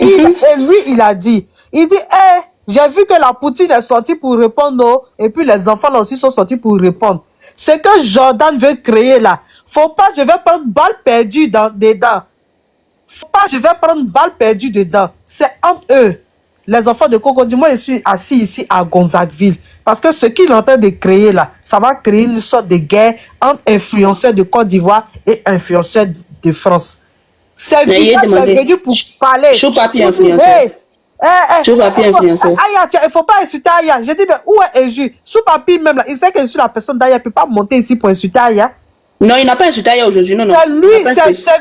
Et lui, il a dit, hey, j'ai vu que la Poutine est sortie pour répondre, et puis les enfants là aussi sont sortis pour répondre. Ce que Jordan veut créer là, faut pas, je vais prendre balle perdue dedans. Faut pas, je vais prendre balle perdue dedans. C'est entre eux. Les enfants de Cocody, moi je suis assis ici à Gonzagueville. Parce que ce qu'il est en train de créer là, ça va créer une sorte de guerre entre influenceurs de Côte d'Ivoire et influenceurs de France. C'est lui qui est venu pour parler. Chou papier influenceur. Chou papier influenceur. Aya, il ne faut pas insulter Aya. J'ai dit, mais où est Eju? Chou papier même là, il sait que je suis la personne d'Aya, il ne peut pas monter ici pour insulter Aya. Non, il n'a pas insulté Aya aujourd'hui, non, non. C'est lui,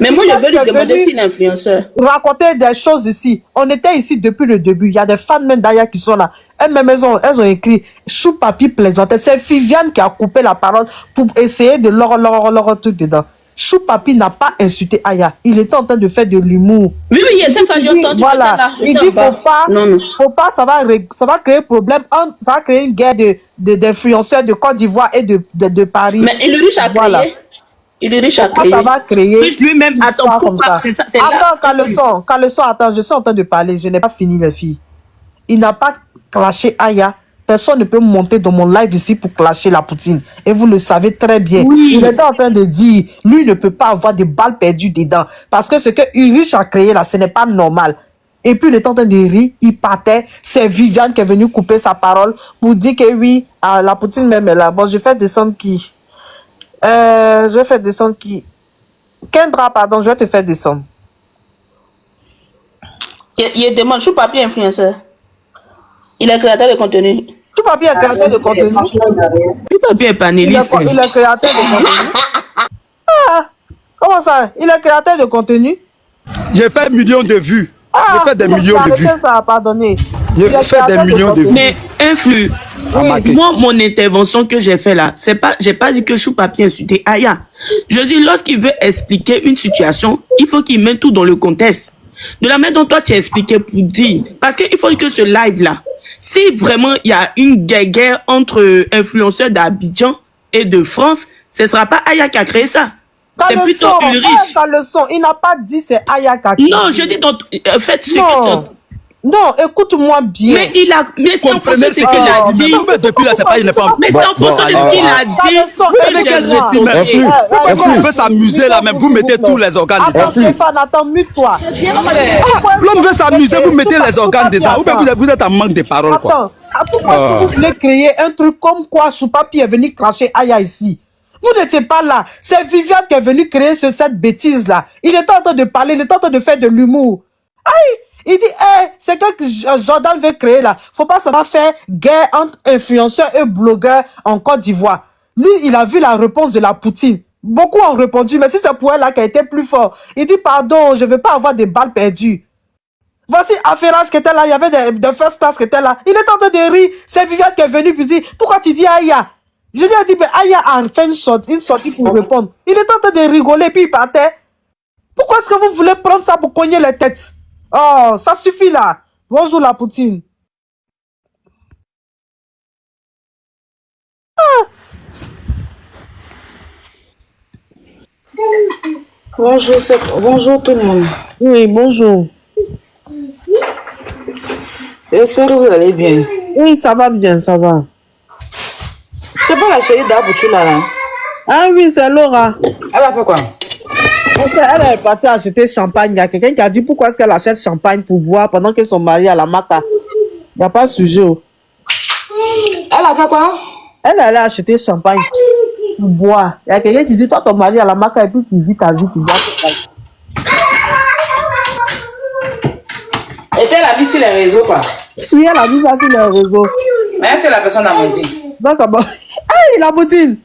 mais moi, je veux lui demander s'il est influenceur. Raconter des choses ici. On était ici depuis le début. Il y a des fans même d'Aya qui sont là. Elles-mêmes, elles ont écrit Chou papier plaisantait. C'est Viviane qui a coupé la parole pour essayer de leur truc dedans. Chou papier n'a pas insulté Aya. Il était en train de faire de l'humour. Oui, c'est ça, j'ai entendu. Voilà. Il dit, faut pas, ça va créer problème. Ça va créer une guerre d'influenceurs de Côte d'Ivoire et de Paris. Mais il est riche à créer. Il est riche à créer. Ça va créer. Lui-même, attends, pourquoi c'est ça? Attends, Caleçon, attends, je suis en train de parler. Je n'ai pas fini, les filles. Il n'a pas clashé Aya. Personne ne peut monter dans mon live ici pour clasher la Poutine. Et vous le savez très bien. Oui. Il était en train de dire, lui ne peut pas avoir de balles perdues dedans. Parce que ce que Ulrich a créé là, ce n'est pas normal. Et puis il était en train de rire, il partait. C'est Viviane qui est venue couper sa parole pour dire que oui, la Poutine même est là. Bon, je fais descendre qui? Je fais descendre qui? Kendra, pardon, je vais te faire descendre. Il demande, Chou papier influenceur. Il est créateur de contenu. Chou papier est créateur de contenu. Chou papier est panéliste. Il est créateur de contenu. Comment ça? Il est créateur de contenu. J'ai fait millions de vues. J'ai fait des millions de vues. Ça n'a pas donné. J'ai fait des millions de vues. Mais influe. Oui. Moi, mon intervention que j'ai fait là, j'ai pas dit que Chou papier insulté Aya. Je dis, lorsqu'il veut expliquer une situation, il faut qu'il mette tout dans le contexte. De la manière dont toi tu as expliqué pour dire, parce qu'il faut que ce live là, si vraiment il y a une guerre entre influenceurs d'Abidjan et de France, ce ne sera pas Aya qui a créé ça. C'est plutôt Ulrich. Il n'a pas dit c'est Aya qui a créé. Non, je dis donc, faites ce que tu... Non, écoute-moi bien. Mais c'est en fonction de ce qu'il a dit. Depuis là, c'est pas, il n'est pas. Mais c'est en fonction de ce qu'il a dit. Vous veut s'amuser là même, vous mettez tous les organes dedans. Attends, Stéphane, attends, mute-toi. L'homme veut s'amuser, vous mettez les organes dedans. Ou bien vous êtes en manque de paroles. Attends, pourquoi vous voulez créer un truc comme quoi Chou papier est venu cracher Aya ici? Vous n'étiez pas là. C'est Viviane qui est venue créer cette bêtise-là. Il était en train de parler, il était en train de faire de l'humour. Aïe! Il dit, c'est que Jordan veut créer là. Faut pas ça va faire guerre entre influenceurs et blogueurs en Côte d'Ivoire. Lui, il a vu la réponse de la Poutine. Beaucoup ont répondu, mais si c'est pour elle là qui a été plus fort. Il dit, pardon, je veux pas avoir des balles perdues. Voici Affairage qui était là, il y avait des first class qui étaient là. Il est en train de rire. C'est Viviane qui est venu puis dit, pourquoi tu dis Aya? Je lui ai dit, mais Aya a fait une sortie pour répondre. Il est en train de rigoler puis il partait. Pourquoi est-ce que vous voulez prendre ça pour cogner les têtes? Oh, ça suffit là. Bonjour la Poutine. Bonjour tout le monde. Oui, bonjour. J'espère que vous allez bien. Oui, ça va bien, ça va. C'est pas la chérie d'Aboutou là. Ah oui, c'est Laura. Elle a fait quoi? Parce qu'elle est partie acheter champagne. Il y a quelqu'un qui a dit pourquoi est-ce qu'elle achète champagne pour boire pendant que son mari à la maca. Il n'y a pas de sujet. Elle a fait quoi? Elle allait acheter champagne pour boire. Il y a quelqu'un qui dit toi ton mari à la maca et puis tu vis ta vie, tu bois champagne. Et puis elle a mis sur les réseaux quoi. Oui, elle a mis ça sur les réseaux. Mais c'est la personne à manger. Donc, aïe, la boutine.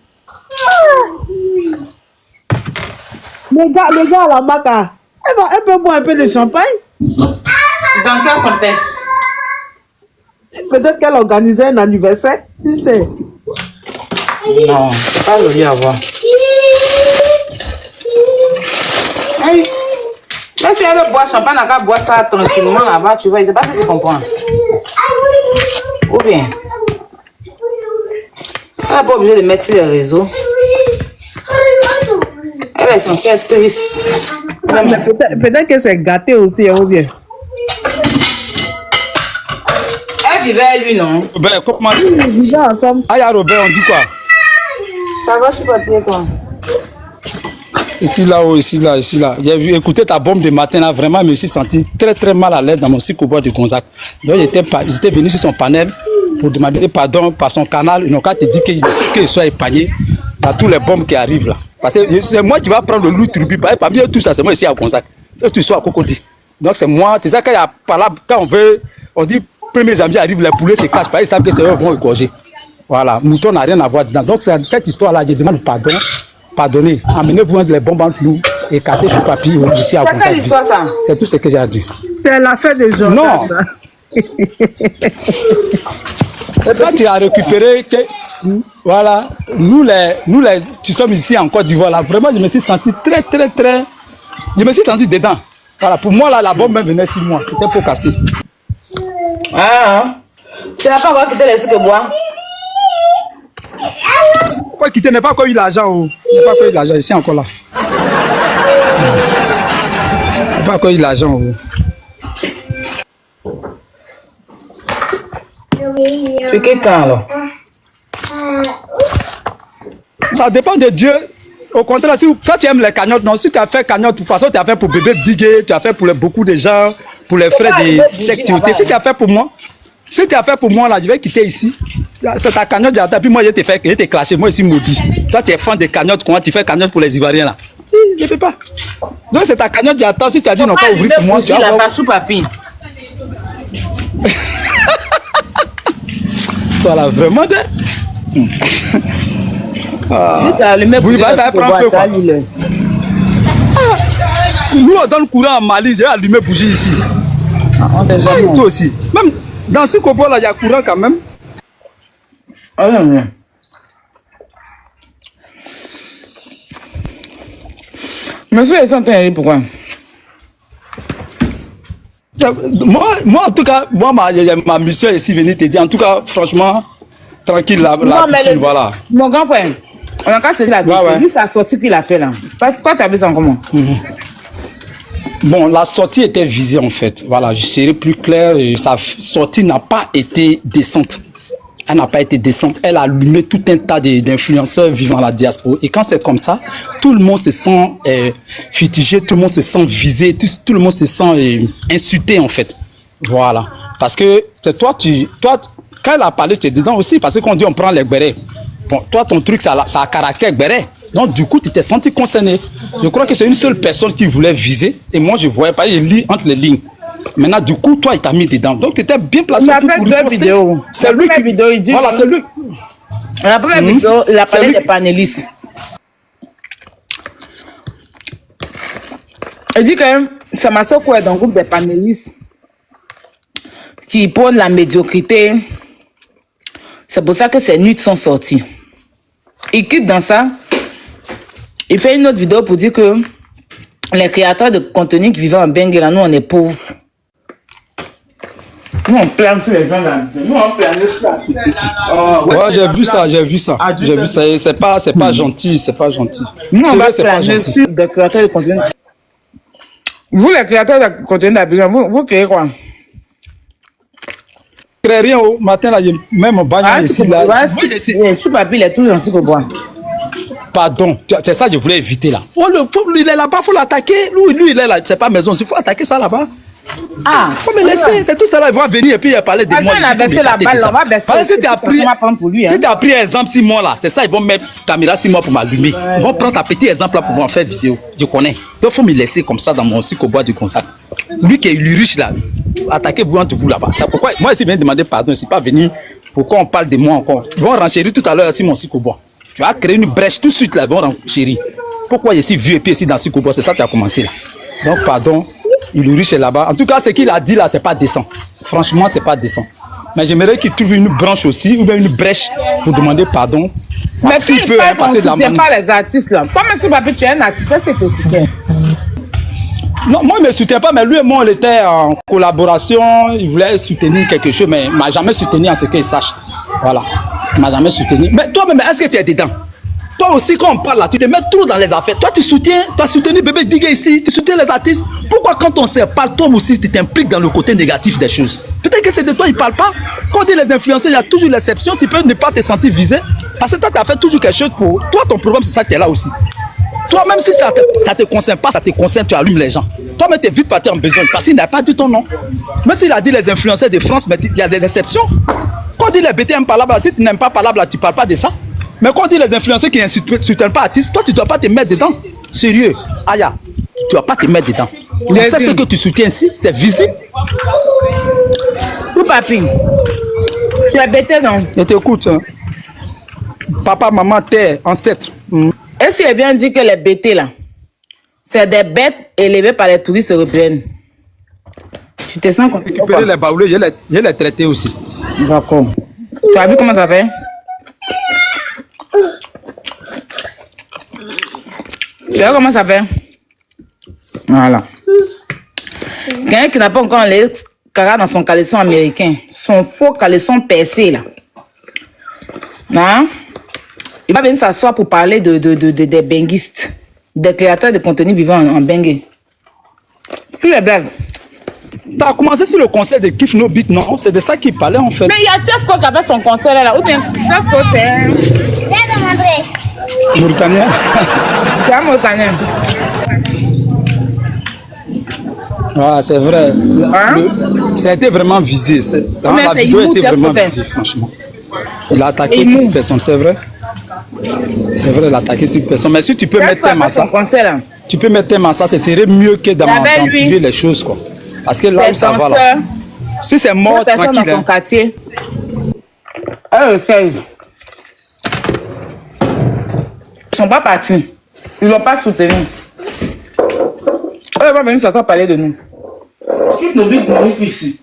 Le gars à la maca, elle peut boire un peu de champagne. Dans quel contexte? Peut-être qu'elle organisait un anniversaire. Tu sais. Non, pas joli à voir. Hey. Mais si elle veut boire champagne, elle va boire ça tranquillement là-bas, tu vois, je sais pas si tu comprends. Ou bien, elle n'est pas obligée de mettre sur les réseaux. Elle est censée être triste. Peut-être que c'est gâté aussi, ou bien. Elle vivait avec lui, non? Robert, comment ils vivaient ensemble. Ah, Robert, on dit quoi? Ça va, je suis pas bien, toi. Ici, là, oh, ici, là, ici, là. J'ai vu écouter ta bombe de matin, là. Vraiment, je me suis senti très, très mal à l'aise dans mon cycle au bord de Gonzague. Donc, j'étais venu sur son panel pour demander pardon par son canal. Ils n'ont qu'à te dire qu'il soit épargné par tous les bombes qui arrivent, là. Parce que c'est moi qui va prendre le loup tribu. Parmi eux, tout ça, c'est moi ici à Gonzague. Eux, tu sois à Cocody. Donc, c'est moi. C'est ça, quand on veut, on dit 1er janvier arrive, les poulets se cachent. Ils savent que c'est eux qui vont égorger. Voilà. Mouton n'a rien à voir dedans. Donc, cette histoire-là, je demande pardon. Pardonnez, amenez-vous les bombes entre nous et écartez sur papier ici à Gonzague. C'est tout ce que j'ai à dire. C'est la fête des gens. Non. Quand tu as récupéré que, voilà, nous les, tu sommes ici en Côte d'Ivoire, là, vraiment, je me suis senti très, je me suis senti dedans. Voilà, pour moi, là, la bombe même venait 6 mois, c'était pour casser. Ah, tu n'as pas encore quitté les sucres bois? Pourquoi quitter? N'est pas encore eu l'argent, oh. N'est pas encore eu l'argent, ici encore là. N'est pas encore eu l'argent, oh. Tu quittes quand alors? Ça dépend de Dieu. Au contraire, si toi tu aimes les cagnottes, non, si tu as fait cagnotte, de toute façon tu as fait pour bébé Bigué, tu as fait pour beaucoup de gens, pour les frais de sécurité. Si tu as fait pour moi, là, je vais quitter ici. C'est ta cagnotte, puis moi je t'ai clashé, moi ici maudit. Toi tu es fan de cagnotte, comment tu fais cagnotte pour les Ivoiriens là? Je ne fais pas. Donc c'est ta cagnotte, j'attends. Si tu as dit non, pas ouvrir pour moi, tu vas voir. Voilà, vraiment. Nous on donne courant en Mali, j'ai allumé bougie ici. Toi aussi. Même dans ce copo là, il y a courant quand même. Ah non. Monsieur, ils sont terribles, pourquoi? Moi, en tout cas, ma mission est ici, venir te dire. En tout cas, franchement, tranquille là. Voilà. Mon grand-père, on a qu'à se dire la vérité. Lui, c'est la sortie qu'il a fait là. Toi, tu as vu ça comment? Bon, la sortie était visée en fait. Voilà, je serai plus clair. Sa sortie n'a pas été décente. Elle n'a pas été décente. Elle a allumé tout un tas d'influenceurs vivant la diaspora. Et quand c'est comme ça, tout le monde se sent fustigé, tout le monde se sent visé, tout le monde se sent insulté en fait. Voilà. Parce que c'est toi, quand elle a parlé, tu es dedans aussi. Parce qu'on dit on prend les bérets. Bon, toi, ton truc, ça a caractère béret. Donc, du coup, tu t'es senti concerné. Je crois que c'est une seule personne qui voulait viser. Et moi, je ne voyais pas, il lit entre les lignes. Maintenant, du coup, toi, il t'a mis dedans. Donc, tu étais bien placé pour riposter. C'est lui qui... vidéo, il dit... Voilà, c'est lui. La première vidéo, il a parlé des panélistes. Il dit que c'est Massoko est dans le groupe des panélistes qui prônent la médiocrité. C'est pour ça que ces nuits sont sorties. Il quitte dans ça. Il fait une autre vidéo pour dire que les créateurs de contenu qui vivent en Benguela, nous, on est pauvres. Nous, on plane sur les gens là. Nous, on plane ça. Ouais, j'ai vu ça. J'ai vu ça. C'est pas gentil. C'est pas gentil. Nous, on va planer sur des créateurs de contenu. Vous, les créateurs de contenu d'Abidjan, vous créez quoi? Je crée rien au matin là, même au bagne ici là. Je suis papy, il est toujours ainsi pour boire. pardon. C'est ça que je voulais éviter là. Oh, lui, il est là-bas, il faut l'attaquer. Lui, il est là, c'est pas maison, il faut attaquer ça là-bas. Ah, faut me laisser, c'est tout ça là, il va venir et puis il va parler de moi. On a baissé la balle, on va baisser. Si tu as pris un exemple 6 mois là, c'est ça, ils vont mettre caméra 6 mois pour m'allumer. Ils vont prendre un petit exemple là pour en faire vidéo. Je connais. Donc il faut me laisser comme ça dans mon psychobois du conseil. Lui qui est riche là, attaquez-vous entre vous là-bas. C'est pourquoi moi ici, je viens demander pardon, c'est pas venir. Pourquoi on parle de moi encore? Ils vont renchérir tout à l'heure aussi mon psychobois. Tu as créé une brèche tout de suite là, ils vont renchérir. Pourquoi je suis vieux et puis ici dans le psychobois, c'est ça qui a commencé là. Donc pardon. Il est riche là-bas. En tout cas, ce qu'il a dit là, c'est pas décent. Franchement, c'est pas décent. Mais j'aimerais qu'il trouve une branche aussi, ou bien une brèche pour demander pardon. Mais si il peut passer de la main. Pas les artistes là. Toi, M. Papi, tu es un artiste, ça c'est ton soutien. Non, moi, il ne me soutient pas, mais lui et moi, on était en collaboration. Il voulait soutenir quelque chose, mais il ne m'a jamais soutenu en ce qu'il sache. Voilà. Il ne m'a jamais soutenu. Mais toi-même, est-ce que tu es dedans? Toi aussi, quand on parle là, tu te mets trop dans les affaires. Toi, tu as soutenu Bébé Digue ici, tu soutiens les artistes. Pourquoi quand on se parle, toi aussi, tu t'impliques dans le côté négatif des choses? Peut-être que c'est de toi, ils ne parlent pas. Quand on dit les influenceurs, il y a toujours l'exception. Tu peux ne pas te sentir visé. Parce que toi, tu as fait toujours quelque chose pour... Toi, ton problème, c'est ça que tu es là aussi. Toi, même si ça ne te concerne pas, ça te concerne, tu allumes les gens. Toi, mais tu es vite parti en besoin. Parce qu'il n'a pas dit ton nom. Même s'il a dit les influenceurs de France, mais il y a des exceptions. Quand on dit les BTM parlables, si tu n'aimes pas parlable, tu ne parles pas de ça. Mais quand on dit les influenceurs qui ne soutiennent pas artistes, toi tu ne dois pas te mettre dedans. Sérieux. Aya, tu ne dois pas te mettre dedans. On sait ce que tu soutiens ici, c'est visible. Tout papi, tu es bêté non? Je t'écoute. Hein. Papa, maman, terre, ancêtre. Est-ce qu'il vient dire que les bêtés là, c'est des bêtes élevées par les touristes européennes? Tu te sens comme récupérer les baoulés, je les traité aussi. D'accord. Tu as vu comment ça fait? Tu vois comment ça fait? Voilà. Quelqu'un qui n'a pas encore les caras dans son caleçon américain, son faux caleçon percé là. Hein? Il va venir s'asseoir pour parler des benguistes, des créateurs de contenu vivant en bengue. Plus les blagues. Tu as commencé sur le concert de Kif No Beat, non? C'est de ça qu'il parlait en fait. Mais il y a Tiesco qui a fait son concert là. Ou bien Tiesco c'est... Mauritanien. C'est un Mauritanien. Ah, c'est vrai. Hein? Ça a été vraiment visé. La vidéo a été vraiment visée, franchement. Il a attaqué toute personne, c'est vrai. C'est vrai, il a attaqué toute personne. Mais si tu peux mettre un massa, tu peux mettre un massa, ce serait mieux que d'empirer les choses, quoi. Parce que là où ça va là. Si c'est mort, tranquille. Dans son quartier. Eux, ils sont pas partis. Ils l'ont pas soutenu. Eux, ils vont venir s'asseoir parler de nous. Qui nous dit pour nous ici?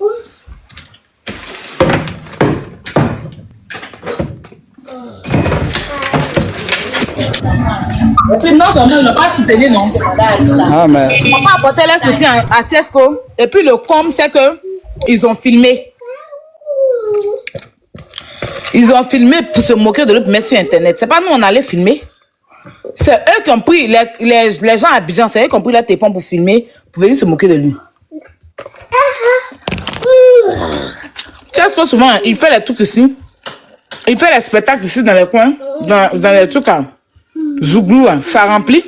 Et puis non seulement ils n'ont pas soutenu, non. Ah, mais... Ils n'ont pas apporté leur soutien à Tiesco. Et puis le com, c'est que ils ont filmé. Ils ont filmé pour se moquer de lui, pour mettre sur Internet. C'est pas nous, on allait filmer. C'est eux qui ont pris, les gens à Abidjan, c'est eux qui ont pris leur téléphone pour filmer, pour venir se moquer de lui. Tiesco, souvent, il fait les trucs ici. Il fait les spectacles ici dans les coins, dans les trucs à Zouglou, ça remplit.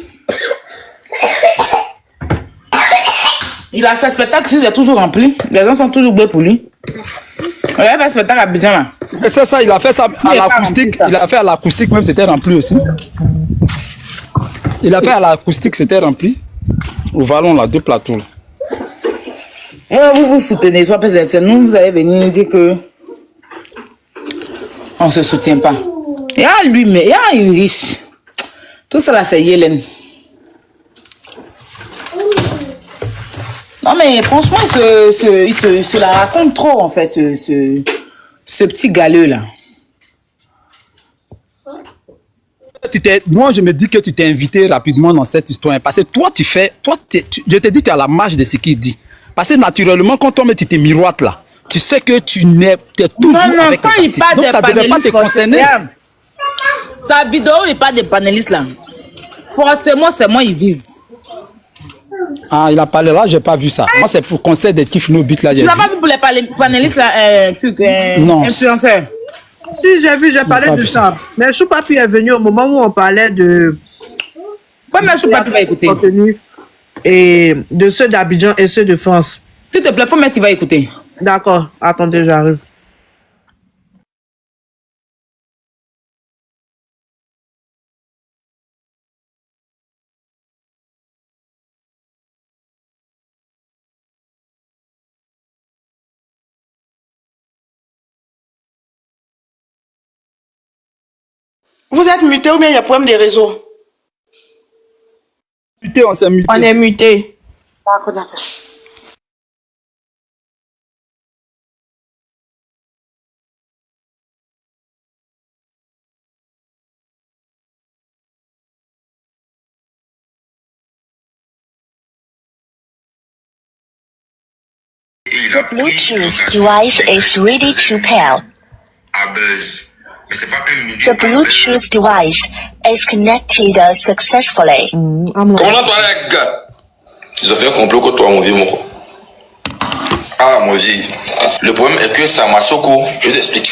Il a fait spectacle ici, c'est toujours rempli. Les gens sont toujours beaux pour lui. Il a fait spectacle à Abidjan là. Et c'est ça, il a fait ça à l'acoustique. Il a fait à l'acoustique, même c'était rempli aussi. Il a fait à l'acoustique, c'était rempli. Au Vallon, là, 2 plateaux. Là. Vous soutenez, toi, c'est nous, vous allez venir dire que on se soutient pas. Il y a lui, mais il y a une riche. Tout ça là, c'est Yélène. Non, mais franchement, il se la raconte trop, en fait, ce petit galeux là. Moi, je me dis que tu t'es invité rapidement dans cette histoire. Parce que toi, je te dis que tu as la marge de ce qu'il dit. Parce que naturellement, quand toi, tu te miroites là, tu sais que tu es toujours avec quand il parle des panélistes, sa vidéo, il parle des panélistes là. Forcément, c'est moi, il vise. Ah, il a parlé là, j'ai pas vu ça. Moi, c'est pour concert de Kif No Beat là. Tu n'as pas vu pour les panélistes là, influenceurs? Si, j'ai vu, j'ai parlé de ça. Mais Choupapi est venu au moment où on parlait de... Comment Choupapi va écouter? Et de ceux d'Abidjan et ceux de France. S'il te plaît, faut mettre, tu vas écouter. D'accord, attendez, j'arrive. Vous êtes muté ou bien il y a problème des réseaux? Muté, on s'est muté. On est muté. D'accord, d'accord. The Bluetooth device is ready to pair. The Bluetooth device is connected successfully. Comment toi les gars? Ils ont fait un complot contre toi, mon vieux moko. Ah, mon vieux. Le problème est que Samasoko, je t'explique.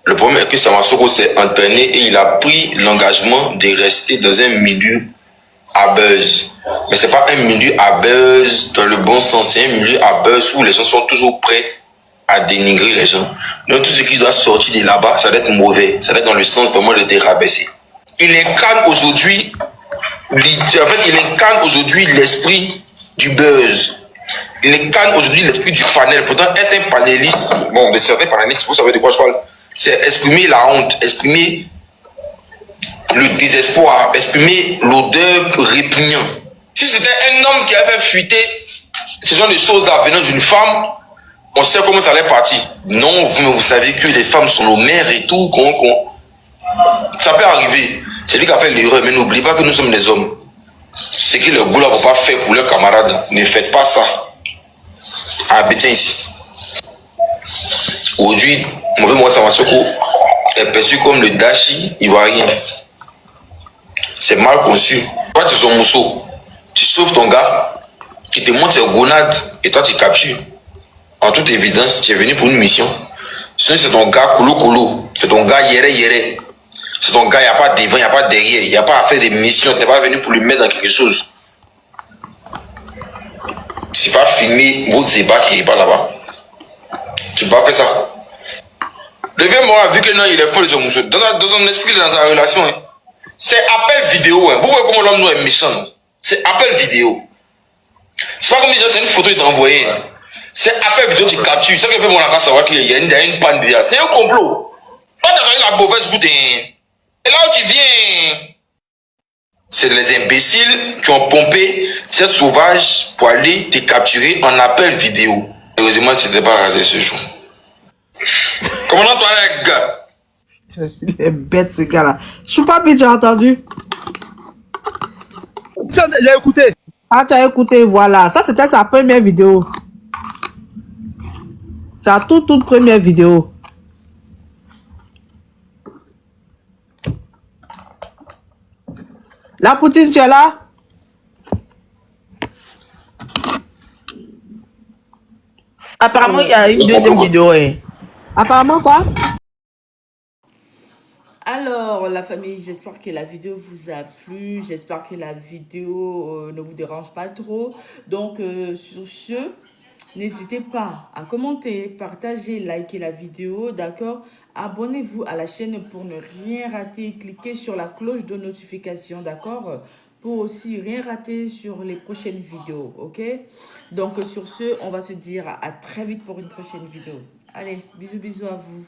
Le problème est que Samasoko s'est entraîné et il a pris l'engagement de rester dans un milieu à buzz. Mais c'est pas un milieu à buzz dans le bon sens, c'est un milieu à buzz où les gens sont toujours prêts à dénigrer les gens. Donc tout ce qui doit sortir de là-bas, ça doit être mauvais, ça doit être dans le sens vraiment de dérabaisser. Il incarne aujourd'hui, il incarne aujourd'hui l'esprit du buzz. Il incarne aujourd'hui l'esprit du panel. Pourtant, être un panéliste, bon, de certains panélistes, vous savez de quoi je parle, c'est exprimer la honte, exprimer le désespoir, exprimer l'odeur répugnante. Si c'était un homme qui avait fuité ce genre de choses-là venant d'une femme, on sait comment ça allait partir. Non, vous savez que les femmes sont nos mères et tout. Ça peut arriver. C'est lui qui a fait l'erreur, mais n'oubliez pas que nous sommes des hommes. Ce que le goût ne vont pas faire pour leurs camarades, ne faites pas ça. Ah, ben tiens ici. Aujourd'hui, moi, Samasoko est perçu comme le dashi ivoirien. C'est mal conçu. Toi, tu es son mousseau. Tu sauves ton gars, qui te montre ses gonades, et toi, tu captures. En toute évidence, tu es venu pour une mission. Sinon, c'est ton gars koulou. C'est ton gars yéré. C'est ton gars, il n'y a pas devant, il n'y a pas derrière. Il n'y a pas à faire des missions. Tu n'es pas venu pour lui mettre dans quelque chose. Tu n'es pas filmé votre débat qui n'est pas là-bas. Tu ne peux pas faire ça. Le vieux mort a vu que non, il est fort de son mousseau. Dans son esprit, dans sa relation, hein. C'est appel vidéo. Hein. Vous voyez comment l'homme est méchant. C'est appel vidéo. C'est pas comme déjà, c'est une photo qui est envoyée. Hein. C'est appel vidéo, tu captures. C'est ce que fait mon enfant savoir qu'il y a une panne derrière. C'est un complot. Toi, tu as fait la mauvaise route. Et là où tu viens, c'est les imbéciles qui ont pompé cette sauvage pour aller te capturer en appel vidéo. Heureusement, tu n'étais pas rasé ce jour. Comment toi, les gars? Il est bête, ce gars-là. Choupapi, tu as entendu? Ça, j'ai écouté. Ah, tu as écouté, voilà. Ça, c'était sa première vidéo. Sa toute première vidéo. La Poutine, tu es là? Apparemment, il y a une deuxième vidéo. Apparemment, quoi? Alors, la famille, j'espère que la vidéo vous a plu. J'espère que la vidéo ne vous dérange pas trop. Donc, sur ce, n'hésitez pas à commenter, partager, liker la vidéo, d'accord? Abonnez-vous à la chaîne pour ne rien rater. Cliquez sur la cloche de notification, d'accord? Pour aussi rien rater sur les prochaines vidéos, ok? Donc, sur ce, on va se dire à très vite pour une prochaine vidéo. Allez, bisous à vous.